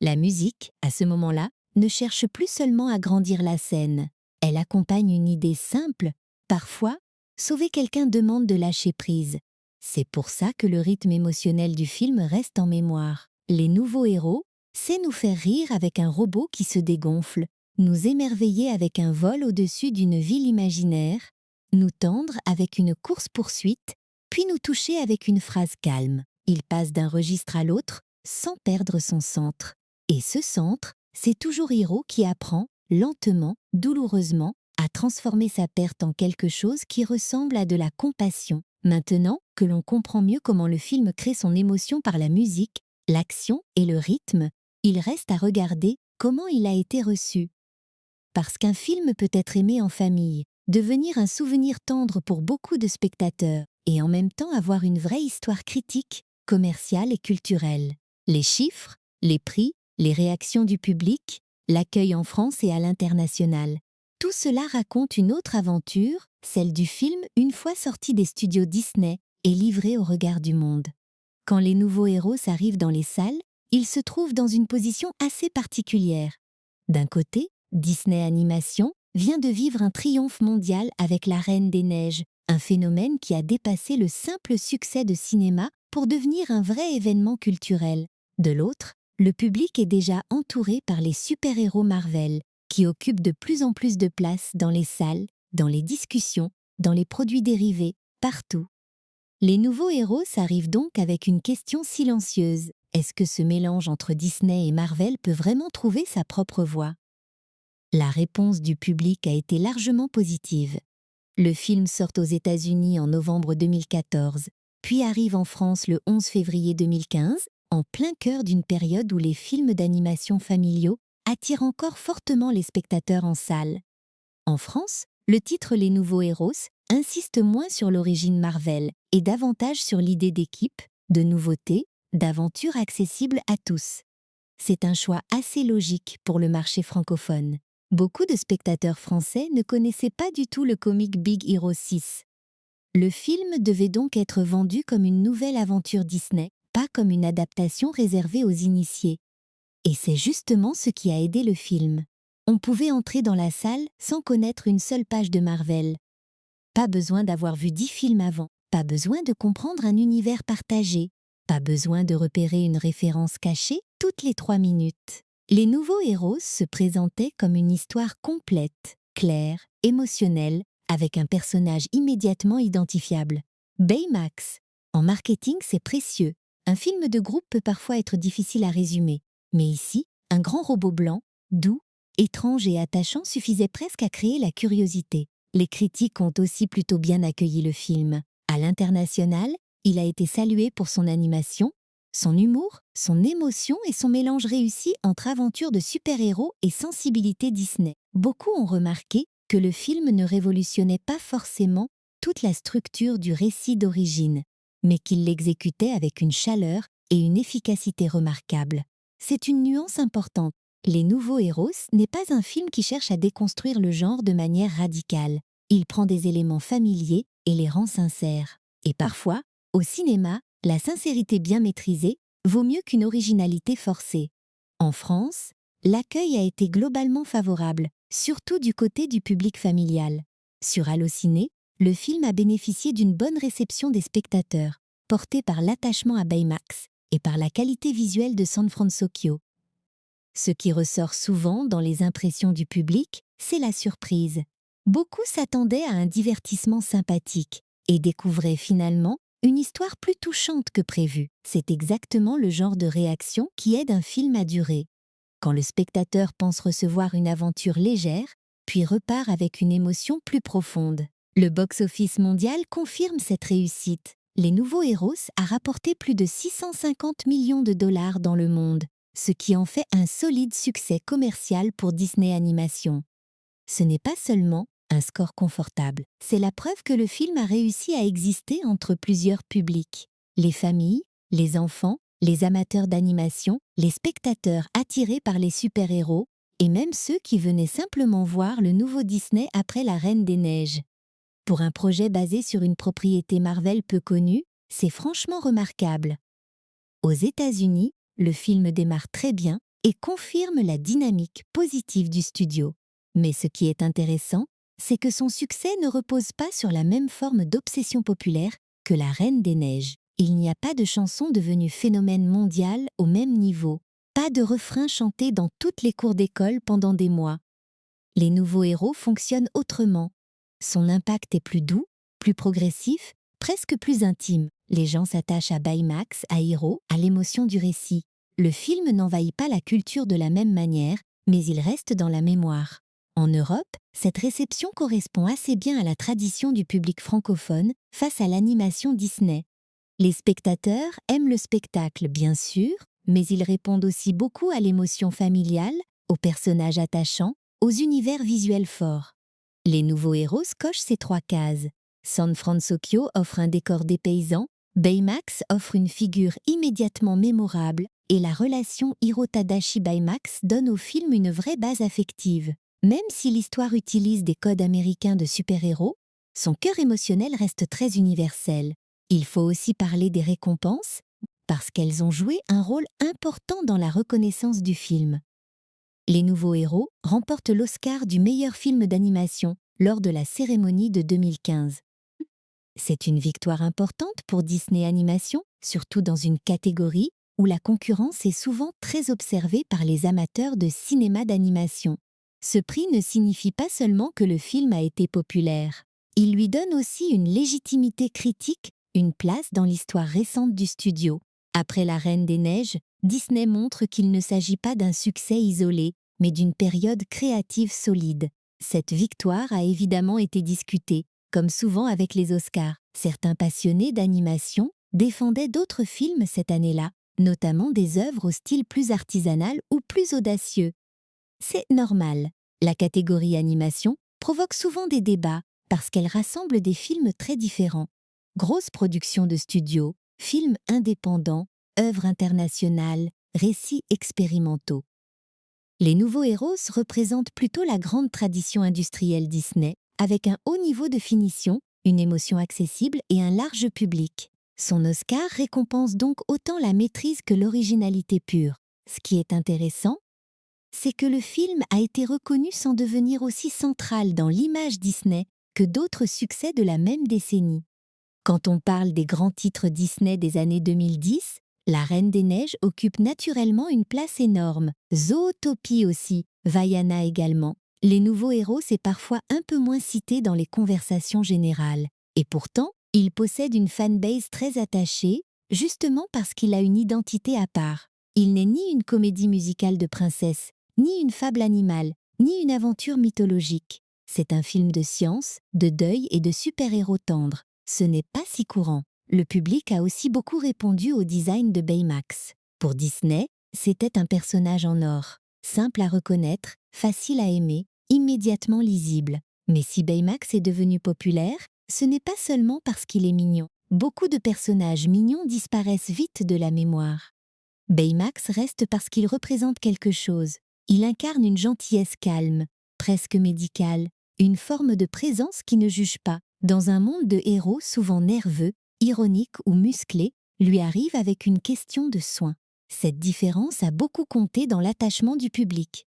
La musique, à ce moment-là, ne cherche plus seulement à grandir la scène. Elle accompagne une idée simple. Parfois, sauver quelqu'un demande de lâcher prise. C'est pour ça que le rythme émotionnel du film reste en mémoire. Les nouveaux héros, c'est nous faire rire avec un robot qui se dégonfle, nous émerveiller avec un vol au-dessus d'une ville imaginaire, nous tendre avec une course-poursuite, puis nous toucher avec une phrase calme. Il passe d'un registre à l'autre sans perdre son centre. Et ce centre, c'est toujours Hiro qui apprend, lentement, douloureusement, à transformer sa perte en quelque chose qui ressemble à de la compassion. Maintenant que l'on comprend mieux comment le film crée son émotion par la musique, l'action et le rythme, il reste à regarder comment il a été reçu. Parce qu'un film peut être aimé en famille, devenir un souvenir tendre pour beaucoup de spectateurs, et en même temps avoir une vraie histoire critique, commerciale et culturelle. Les chiffres, les prix, les réactions du public, l'accueil en France et à l'international. Tout cela raconte une autre aventure, celle du film une fois sorti des studios Disney et livré au regard du monde. Quand les nouveaux héros arrivent dans les salles, ils se trouvent dans une position assez particulière. D'un côté, Disney Animation vient de vivre un triomphe mondial avec La Reine des Neiges, un phénomène qui a dépassé le simple succès de cinéma pour devenir un vrai événement culturel. De l'autre, le public est déjà entouré par les super-héros Marvel, qui occupent de plus en plus de place dans les salles, dans les discussions, dans les produits dérivés, partout. Les nouveaux héros arrivent donc avec une question silencieuse. Est-ce que ce mélange entre Disney et Marvel peut vraiment trouver sa propre voie? La réponse du public a été largement positive. Le film sort aux États-Unis en novembre 2014, puis arrive en France le 11 février 2015, en plein cœur d'une période où les films d'animation familiaux attirent encore fortement les spectateurs en salle. En France, le titre Les Nouveaux Héros insiste moins sur l'origine Marvel et davantage sur l'idée d'équipe, de nouveautés, d'aventures accessibles à tous. C'est un choix assez logique pour le marché francophone. Beaucoup de spectateurs français ne connaissaient pas du tout le comic Big Hero 6. Le film devait donc être vendu comme une nouvelle aventure Disney, pas comme une adaptation réservée aux initiés. Et c'est justement ce qui a aidé le film. On pouvait entrer dans la salle sans connaître une seule page de Marvel. Pas besoin d'avoir vu 10 films avant, pas besoin de comprendre un univers partagé, pas besoin de repérer une référence cachée toutes les 3 minutes. Les Nouveaux Héros se présentaient comme une histoire complète, claire, émotionnelle, avec un personnage immédiatement identifiable. Baymax. En marketing, c'est précieux. Un film de groupe peut parfois être difficile à résumer. Mais ici, un grand robot blanc, doux, étrange et attachant suffisait presque à créer la curiosité. Les critiques ont aussi plutôt bien accueilli le film. À l'international, il a été salué pour son animation, son humour, son émotion et son mélange réussi entre aventure de super-héros et sensibilité Disney. Beaucoup ont remarqué que le film ne révolutionnait pas forcément toute la structure du récit d'origine, mais qu'il l'exécutait avec une chaleur et une efficacité remarquables. C'est une nuance importante. Les Nouveaux Héros n'est pas un film qui cherche à déconstruire le genre de manière radicale. Il prend des éléments familiers et les rend sincères. Et parfois, au cinéma, la sincérité bien maîtrisée vaut mieux qu'une originalité forcée. En France, l'accueil a été globalement favorable, surtout du côté du public familial. Sur Allociné, le film a bénéficié d'une bonne réception des spectateurs, porté par l'attachement à Baymax et par la qualité visuelle de San Francisco. Ce qui ressort souvent dans les impressions du public, c'est la surprise. Beaucoup s'attendaient à un divertissement sympathique et découvraient finalement une histoire plus touchante que prévu. C'est exactement le genre de réaction qui aide un film à durer. Quand le spectateur pense recevoir une aventure légère, puis repart avec une émotion plus profonde. Le box-office mondial confirme cette réussite. Les Nouveaux Héros a rapporté plus de 650 millions de dollars dans le monde, ce qui en fait un solide succès commercial pour Disney Animation. Ce n'est pas seulement un score confortable, c'est la preuve que le film a réussi à exister entre plusieurs publics. Les familles, les enfants, les amateurs d'animation, les spectateurs attirés par les super-héros, et même ceux qui venaient simplement voir le nouveau Disney après La Reine des Neiges. Pour un projet basé sur une propriété Marvel peu connue, c'est franchement remarquable. Aux États-Unis, le film démarre très bien et confirme la dynamique positive du studio. Mais ce qui est intéressant, c'est que son succès ne repose pas sur la même forme d'obsession populaire que La Reine des Neiges. Il n'y a pas de chanson devenue phénomène mondial au même niveau, pas de refrain chanté dans toutes les cours d'école pendant des mois. Les Nouveaux Héros fonctionnent autrement. Son impact est plus doux, plus progressif, presque plus intime. Les gens s'attachent à Baymax, à Hiro, à l'émotion du récit. Le film n'envahit pas la culture de la même manière, mais il reste dans la mémoire. En Europe, cette réception correspond assez bien à la tradition du public francophone face à l'animation Disney. Les spectateurs aiment le spectacle, bien sûr, mais ils répondent aussi beaucoup à l'émotion familiale, aux personnages attachants, aux univers visuels forts. Les Nouveaux Héros cochent ces 3 cases. San Francisco offre un décor dépaysant, Baymax offre une figure immédiatement mémorable et la relation Hiro Tadashi-Baymax donne au film une vraie base affective. Même si l'histoire utilise des codes américains de super-héros, son cœur émotionnel reste très universel. Il faut aussi parler des récompenses, parce qu'elles ont joué un rôle important dans la reconnaissance du film. Les Nouveaux Héros remportent l'Oscar du meilleur film d'animation lors de la cérémonie de 2015. C'est une victoire importante pour Disney Animation, surtout dans une catégorie où la concurrence est souvent très observée par les amateurs de cinéma d'animation. Ce prix ne signifie pas seulement que le film a été populaire. Il lui donne aussi une légitimité critique, une place dans l'histoire récente du studio. Après La Reine des Neiges, Disney montre qu'il ne s'agit pas d'un succès isolé, mais d'une période créative solide. Cette victoire a évidemment été discutée, comme souvent avec les Oscars. Certains passionnés d'animation défendaient d'autres films cette année-là, notamment des œuvres au style plus artisanal ou plus audacieux. C'est normal. La catégorie animation provoque souvent des débats parce qu'elle rassemble des films très différents. Grosses productions de studio, films indépendants, œuvres internationales, récits expérimentaux. Les nouveaux héros représentent plutôt la grande tradition industrielle Disney, avec un haut niveau de finition, une émotion accessible et un large public. Son Oscar récompense donc autant la maîtrise que l'originalité pure. Ce qui est intéressant, c'est que le film a été reconnu sans devenir aussi central dans l'image Disney que d'autres succès de la même décennie. Quand on parle des grands titres Disney des années 2010, La Reine des Neiges occupe naturellement une place énorme. Zootopie aussi, Vaiana également. Les nouveaux héros, c'est parfois un peu moins cité dans les conversations générales. Et pourtant, il possède une fanbase très attachée, justement parce qu'il a une identité à part. Il n'est ni une comédie musicale de princesse, ni une fable animale, ni une aventure mythologique. C'est un film de science, de deuil et de super-héros tendres. Ce n'est pas si courant. Le public a aussi beaucoup répondu au design de Baymax. Pour Disney, c'était un personnage en or, simple à reconnaître, facile à aimer, immédiatement lisible. Mais si Baymax est devenu populaire, ce n'est pas seulement parce qu'il est mignon. Beaucoup de personnages mignons disparaissent vite de la mémoire. Baymax reste parce qu'il représente quelque chose. Il incarne une gentillesse calme, presque médicale, une forme de présence qui ne juge pas. Dans un monde de héros souvent nerveux, ironiques ou musclés, lui arrive avec une question de soin. Cette différence a beaucoup compté dans l'attachement du public.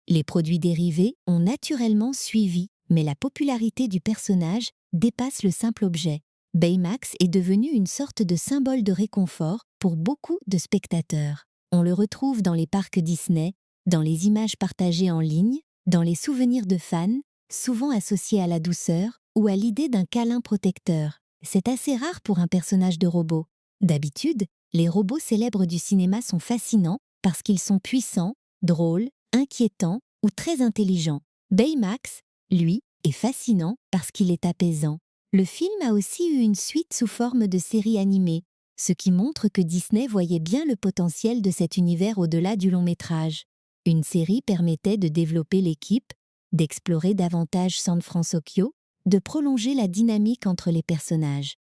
Les produits dérivés ont naturellement suivi, mais la popularité du personnage dépasse le simple objet. Baymax est devenu une sorte de symbole de réconfort pour beaucoup de spectateurs. On le retrouve dans les parcs Disney, dans les images partagées en ligne, dans les souvenirs de fans, souvent associés à la douceur ou à l'idée d'un câlin protecteur. C'est assez rare pour un personnage de robot. D'habitude, les robots célèbres du cinéma sont fascinants parce qu'ils sont puissants, drôles, inquiétants ou très intelligents. Baymax, lui, est fascinant parce qu'il est apaisant. Le film a aussi eu une suite sous forme de série animée, ce qui montre que Disney voyait bien le potentiel de cet univers au-delà du long métrage. Une série permettait de développer l'équipe, d'explorer davantage San Francisco, de prolonger la dynamique entre les personnages.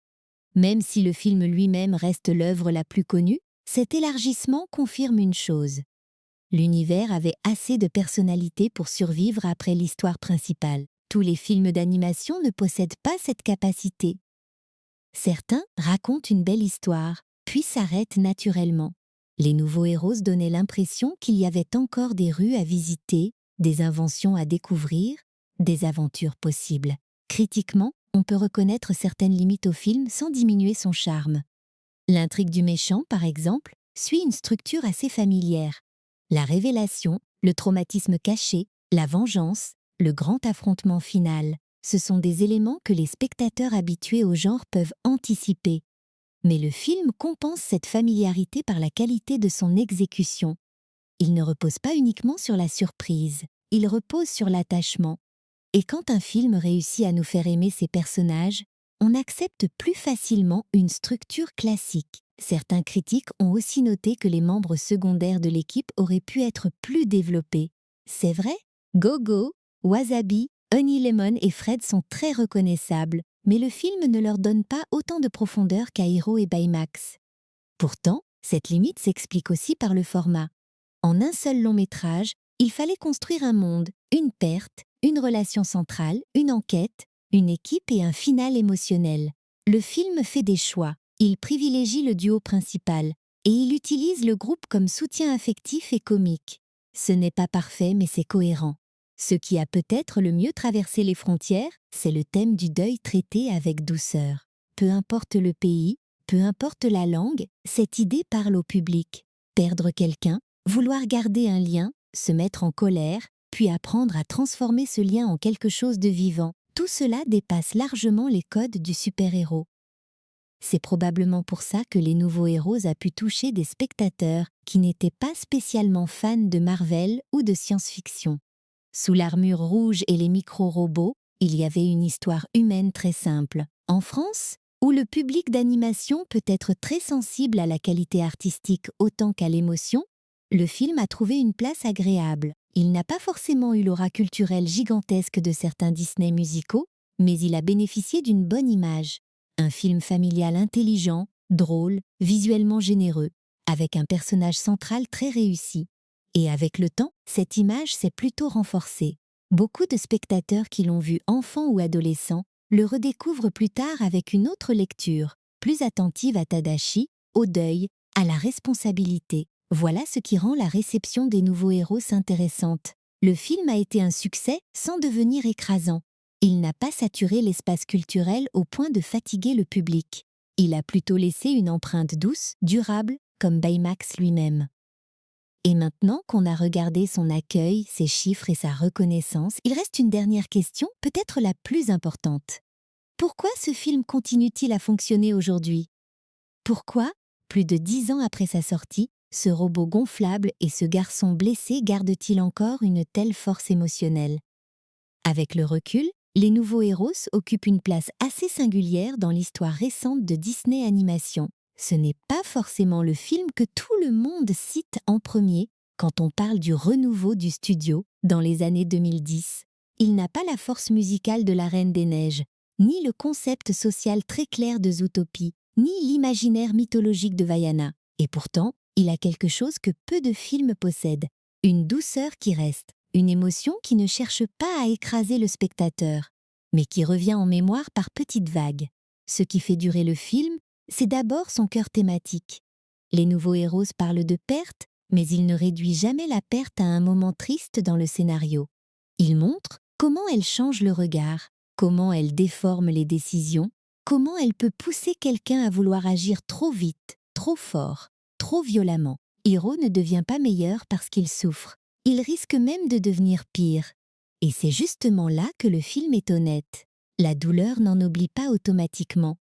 Même si le film lui-même reste l'œuvre la plus connue, cet élargissement confirme une chose. L'univers avait assez de personnalité pour survivre après l'histoire principale. Tous les films d'animation ne possèdent pas cette capacité. Certains racontent une belle histoire, puis s'arrêtent naturellement. Les nouveaux héros donnaient l'impression qu'il y avait encore des rues à visiter, des inventions à découvrir, des aventures possibles. Critiquement, on peut reconnaître certaines limites au film sans diminuer son charme. L'intrigue du méchant, par exemple, suit une structure assez familière. La révélation, le traumatisme caché, la vengeance, le grand affrontement final, ce sont des éléments que les spectateurs habitués au genre peuvent anticiper. Mais le film compense cette familiarité par la qualité de son exécution. Il ne repose pas uniquement sur la surprise, il repose sur l'attachement. Et quand un film réussit à nous faire aimer ses personnages, on accepte plus facilement une structure classique. Certains critiques ont aussi noté que les membres secondaires de l'équipe auraient pu être plus développés. C'est vrai, Gogo, Wasabi, Honey Lemon et Fred sont très reconnaissables, mais le film ne leur donne pas autant de profondeur qu'Aero et Baymax. Pourtant, cette limite s'explique aussi par le format. En un seul long métrage, il fallait construire un monde, une perte, une relation centrale, une enquête, une équipe et un final émotionnel. Le film fait des choix. Il privilégie le duo principal et il utilise le groupe comme soutien affectif et comique. Ce n'est pas parfait, mais c'est cohérent. Ce qui a peut-être le mieux traversé les frontières, c'est le thème du deuil traité avec douceur. Peu importe le pays, peu importe la langue, cette idée parle au public. Perdre quelqu'un, vouloir garder un lien, se mettre en colère, puis apprendre à transformer ce lien en quelque chose de vivant. Tout cela dépasse largement les codes du super-héros. C'est probablement pour ça que Les Nouveaux Héros a pu toucher des spectateurs qui n'étaient pas spécialement fans de Marvel ou de science-fiction. Sous l'armure rouge et les micro-robots, il y avait une histoire humaine très simple. En France, où le public d'animation peut être très sensible à la qualité artistique autant qu'à l'émotion, le film a trouvé une place agréable. Il n'a pas forcément eu l'aura culturelle gigantesque de certains Disney musicaux, mais il a bénéficié d'une bonne image. Un film familial intelligent, drôle, visuellement généreux, avec un personnage central très réussi. Et avec le temps, cette image s'est plutôt renforcée. Beaucoup de spectateurs qui l'ont vu enfant ou adolescent le redécouvrent plus tard avec une autre lecture, plus attentive à Tadashi, au deuil, à la responsabilité. Voilà ce qui rend la réception des Nouveaux Héros intéressante. Le film a été un succès sans devenir écrasant. Il n'a pas saturé l'espace culturel au point de fatiguer le public. Il a plutôt laissé une empreinte douce, durable, comme Baymax lui-même. Et maintenant qu'on a regardé son accueil, ses chiffres et sa reconnaissance, il reste une dernière question, peut-être la plus importante. Pourquoi ce film continue-t-il à fonctionner aujourd'hui? Pourquoi, plus de 10 ans après sa sortie, ce robot gonflable et ce garçon blessé gardent-ils encore une telle force émotionnelle? Avec le recul, Les Nouveaux Héros occupent une place assez singulière dans l'histoire récente de Disney Animation. Ce n'est pas forcément le film que tout le monde cite en premier quand on parle du renouveau du studio dans les années 2010. Il n'a pas la force musicale de La Reine des Neiges, ni le concept social très clair de Zootopie, ni l'imaginaire mythologique de Vaiana. Et pourtant, il a quelque chose que peu de films possèdent, une douceur qui reste, une émotion qui ne cherche pas à écraser le spectateur, mais qui revient en mémoire par petites vagues. Ce qui fait durer le film, c'est d'abord son cœur thématique. Les Nouveaux Héros parlent de perte, mais il ne réduit jamais la perte à un moment triste dans le scénario. Il montre comment elle change le regard, comment elle déforme les décisions, comment elle peut pousser quelqu'un à vouloir agir trop vite, trop fort, trop violemment. Hiro ne devient pas meilleur parce qu'il souffre. Il risque même de devenir pire. Et c'est justement là que le film est honnête. La douleur n'en oublie pas automatiquement.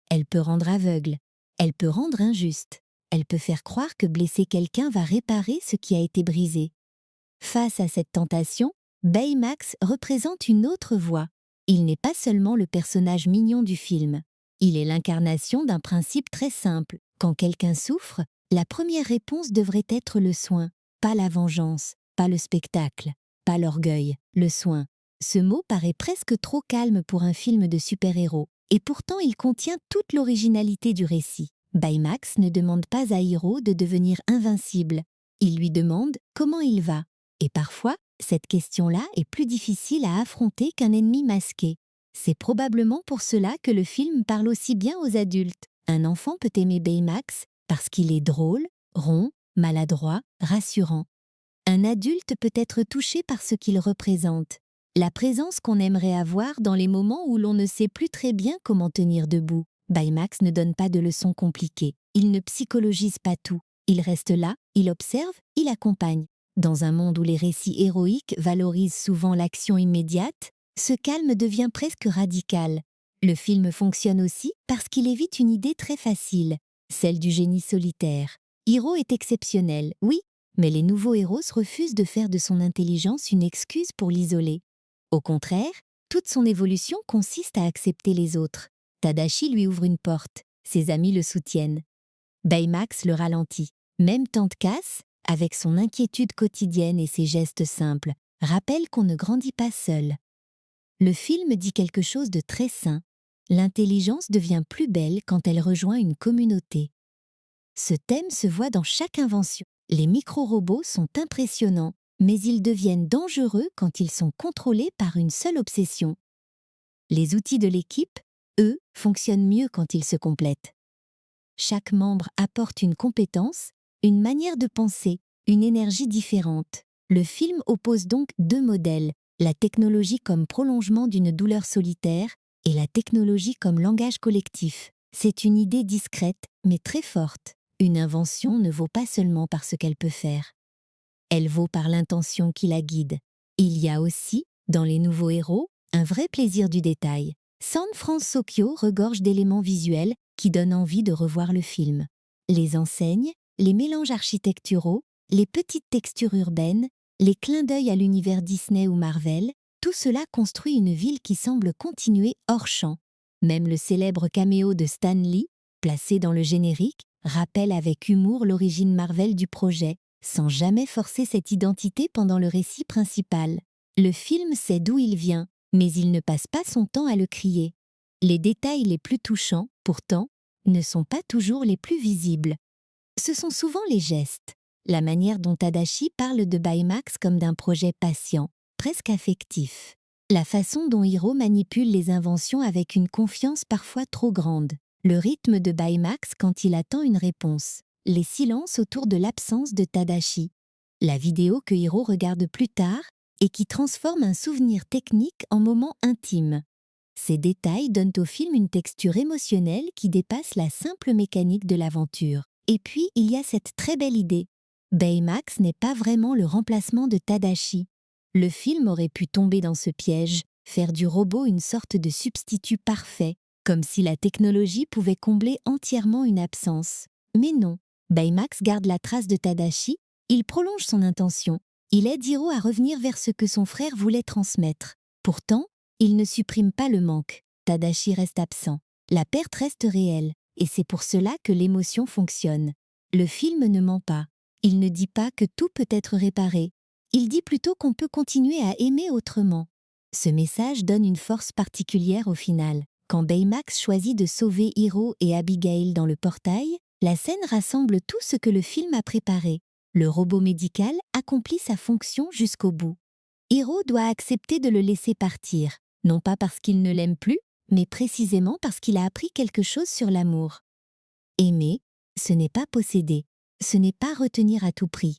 Elle peut rendre aveugle, elle peut rendre injuste, elle peut faire croire que blesser quelqu'un va réparer ce qui a été brisé. Face à cette tentation, Baymax représente une autre voie. Il n'est pas seulement le personnage mignon du film. Il est l'incarnation d'un principe très simple. Quand quelqu'un souffre, la première réponse devrait être le soin, pas la vengeance, pas le spectacle, pas l'orgueil, le soin. Ce mot paraît presque trop calme pour un film de super-héros, et pourtant il contient toute l'originalité du récit. Baymax ne demande pas à Hiro de devenir invincible. Il lui demande comment il va. Et parfois, cette question-là est plus difficile à affronter qu'un ennemi masqué. C'est probablement pour cela que le film parle aussi bien aux adultes. Un enfant peut aimer Baymax parce qu'il est drôle, rond, maladroit, rassurant. Un adulte peut être touché par ce qu'il représente, la présence qu'on aimerait avoir dans les moments où l'on ne sait plus très bien comment tenir debout. Baymax ne donne pas de leçons compliquées, il ne psychologise pas tout. Il reste là, il observe, il accompagne. Dans un monde où les récits héroïques valorisent souvent l'action immédiate, ce calme devient presque radical. Le film fonctionne aussi parce qu'il évite une idée très facile, celle du génie solitaire. Hiro est exceptionnel, oui, mais les Nouveaux Héros refusent de faire de son intelligence une excuse pour l'isoler. Au contraire, toute son évolution consiste à accepter les autres. Tadashi lui ouvre une porte, ses amis le soutiennent. Baymax le ralentit. Même Tante Cass, avec son inquiétude quotidienne et ses gestes simples, rappelle qu'on ne grandit pas seul. Le film dit quelque chose de très sain. L'intelligence devient plus belle quand elle rejoint une communauté. Ce thème se voit dans chaque invention. Les micro-robots sont impressionnants, mais ils deviennent dangereux quand ils sont contrôlés par une seule obsession. Les outils de l'équipe, eux, fonctionnent mieux quand ils se complètent. Chaque membre apporte une compétence, une manière de penser, une énergie différente. Le film oppose donc deux modèles, la technologie comme prolongement d'une douleur solitaire et la technologie comme langage collectif. C'est une idée discrète, mais très forte. Une invention ne vaut pas seulement par ce qu'elle peut faire. Elle vaut par l'intention qui la guide. Il y a aussi, dans Les Nouveaux Héros, un vrai plaisir du détail. San Francisco regorge d'éléments visuels qui donnent envie de revoir le film. Les enseignes, les mélanges architecturaux, les petites textures urbaines, les clins d'œil à l'univers Disney ou Marvel, tout cela construit une ville qui semble continuer hors champ. Même le célèbre caméo de Stan Lee, placé dans le générique, rappelle avec humour l'origine Marvel du projet, sans jamais forcer cette identité pendant le récit principal. Le film sait d'où il vient, mais il ne passe pas son temps à le crier. Les détails les plus touchants, pourtant, ne sont pas toujours les plus visibles. Ce sont souvent les gestes, la manière dont Tadashi parle de Baymax comme d'un projet patient, presque affectif. La façon dont Hiro manipule les inventions avec une confiance parfois trop grande. Le rythme de Baymax quand il attend une réponse. Les silences autour de l'absence de Tadashi. La vidéo que Hiro regarde plus tard et qui transforme un souvenir technique en moment intime. Ces détails donnent au film une texture émotionnelle qui dépasse la simple mécanique de l'aventure. Et puis, il y a cette très belle idée. Baymax n'est pas vraiment le remplacement de Tadashi. Le film aurait pu tomber dans ce piège, faire du robot une sorte de substitut parfait, comme si la technologie pouvait combler entièrement une absence. Mais non, Baymax garde la trace de Tadashi, il prolonge son intention, il aide Hiro à revenir vers ce que son frère voulait transmettre. Pourtant, il ne supprime pas le manque. Tadashi reste absent. La perte reste réelle, et c'est pour cela que l'émotion fonctionne. Le film ne ment pas. Il ne dit pas que tout peut être réparé. Il dit plutôt qu'on peut continuer à aimer autrement. Ce message donne une force particulière au final. Quand Baymax choisit de sauver Hiro et Abigail dans le portail, la scène rassemble tout ce que le film a préparé. Le robot médical accomplit sa fonction jusqu'au bout. Hiro doit accepter de le laisser partir, non pas parce qu'il ne l'aime plus, mais précisément parce qu'il a appris quelque chose sur l'amour. Aimer, ce n'est pas posséder, ce n'est pas retenir à tout prix.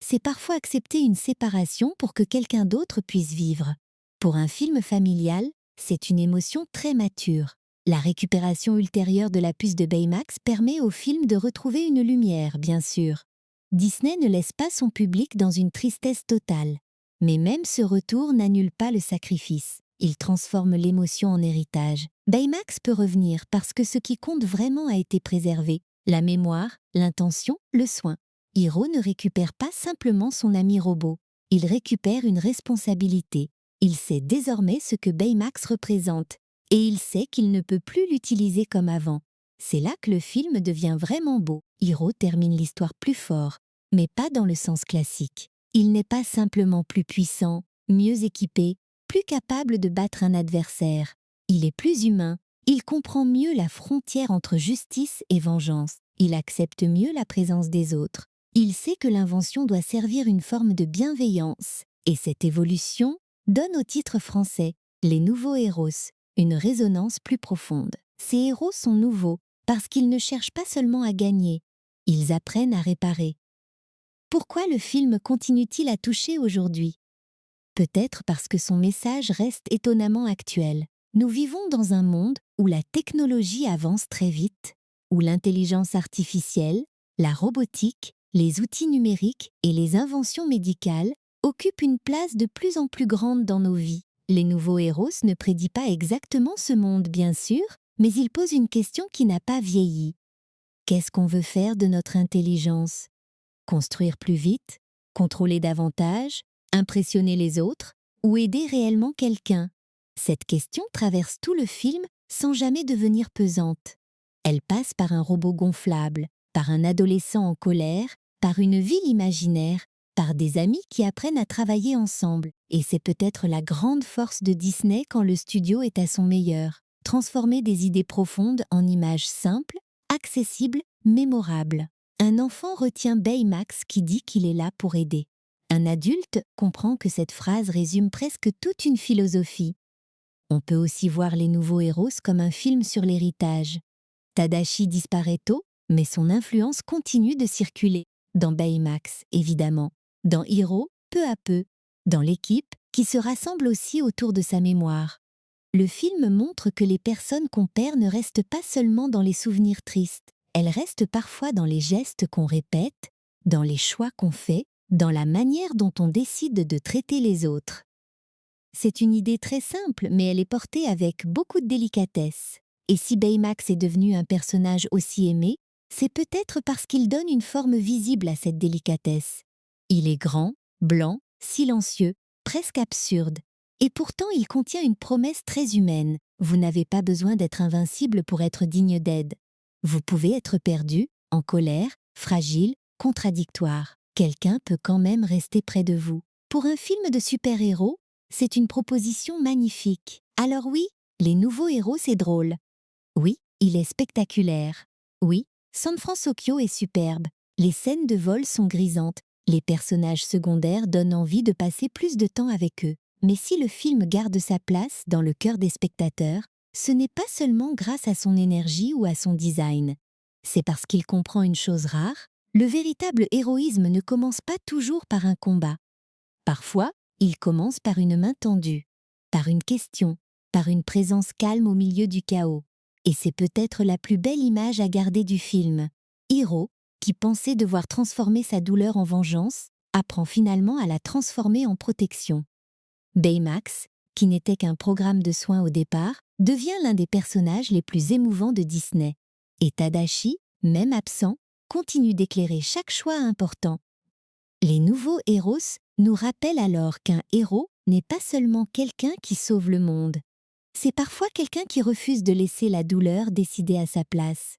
C'est parfois accepter une séparation pour que quelqu'un d'autre puisse vivre. Pour un film familial, c'est une émotion très mature. La récupération ultérieure de la puce de Baymax permet au film de retrouver une lumière, bien sûr. Disney ne laisse pas son public dans une tristesse totale. Mais même ce retour n'annule pas le sacrifice. Il transforme l'émotion en héritage. Baymax peut revenir parce que ce qui compte vraiment a été préservé. La mémoire, l'intention, le soin. Hiro ne récupère pas simplement son ami robot. Il récupère une responsabilité. Il sait désormais ce que Baymax représente. Et il sait qu'il ne peut plus l'utiliser comme avant. C'est là que le film devient vraiment beau. Hiro termine l'histoire plus fort, mais pas dans le sens classique. Il n'est pas simplement plus puissant, mieux équipé, plus capable de battre un adversaire. Il est plus humain, il comprend mieux la frontière entre justice et vengeance. Il accepte mieux la présence des autres. Il sait que l'invention doit servir une forme de bienveillance. Et cette évolution donne au titre français « Les nouveaux héros » une résonance plus profonde. Ces héros sont nouveaux parce qu'ils ne cherchent pas seulement à gagner, ils apprennent à réparer. Pourquoi le film continue-t-il à toucher aujourd'hui? Peut-être parce que son message reste étonnamment actuel. Nous vivons dans un monde où la technologie avance très vite, où l'intelligence artificielle, la robotique, les outils numériques et les inventions médicales occupent une place de plus en plus grande dans nos vies. Les nouveaux héros ne prédit pas exactement ce monde, bien sûr, mais il pose une question qui n'a pas vieilli. Qu'est-ce qu'on veut faire de notre intelligence? Construire plus vite? Contrôler davantage? Impressionner les autres? Ou aider réellement quelqu'un? Cette question traverse tout le film sans jamais devenir pesante. Elle passe par un robot gonflable, par un adolescent en colère, par une ville imaginaire, par des amis qui apprennent à travailler ensemble. Et c'est peut-être la grande force de Disney quand le studio est à son meilleur. Transformer des idées profondes en images simples, accessibles, mémorables. Un enfant retient Baymax qui dit qu'il est là pour aider. Un adulte comprend que cette phrase résume presque toute une philosophie. On peut aussi voir Les Nouveaux Héros comme un film sur l'héritage. Tadashi disparaît tôt, mais son influence continue de circuler. Dans Baymax, évidemment. Dans Hiro, peu à peu. Dans l'équipe, qui se rassemble aussi autour de sa mémoire. Le film montre que les personnes qu'on perd ne restent pas seulement dans les souvenirs tristes. Elles restent parfois dans les gestes qu'on répète, dans les choix qu'on fait, dans la manière dont on décide de traiter les autres. C'est une idée très simple, mais elle est portée avec beaucoup de délicatesse. Et si Baymax est devenu un personnage aussi aimé, c'est peut-être parce qu'il donne une forme visible à cette délicatesse. Il est grand, blanc, silencieux, presque absurde. Et pourtant il contient une promesse très humaine. Vous n'avez pas besoin d'être invincible pour être digne d'aide. Vous pouvez être perdu, en colère, fragile, contradictoire. Quelqu'un peut quand même rester près de vous. Pour un film de super-héros, c'est une proposition magnifique. Alors oui, les nouveaux héros, c'est drôle. Oui, il est spectaculaire. Oui, San Francisco est superbe. Les scènes de vol sont grisantes. Les personnages secondaires donnent envie de passer plus de temps avec eux. Mais si le film garde sa place dans le cœur des spectateurs, ce n'est pas seulement grâce à son énergie ou à son design. C'est parce qu'il comprend une chose rare, le véritable héroïsme ne commence pas toujours par un combat. Parfois, il commence par une main tendue, par une question, par une présence calme au milieu du chaos. Et c'est peut-être la plus belle image à garder du film. Hiro, qui pensait devoir transformer sa douleur en vengeance, apprend finalement à la transformer en protection. Baymax, qui n'était qu'un programme de soins au départ, devient l'un des personnages les plus émouvants de Disney. Et Tadashi, même absent, continue d'éclairer chaque choix important. Les nouveaux héros nous rappellent alors qu'un héros n'est pas seulement quelqu'un qui sauve le monde. C'est parfois quelqu'un qui refuse de laisser la douleur décider à sa place.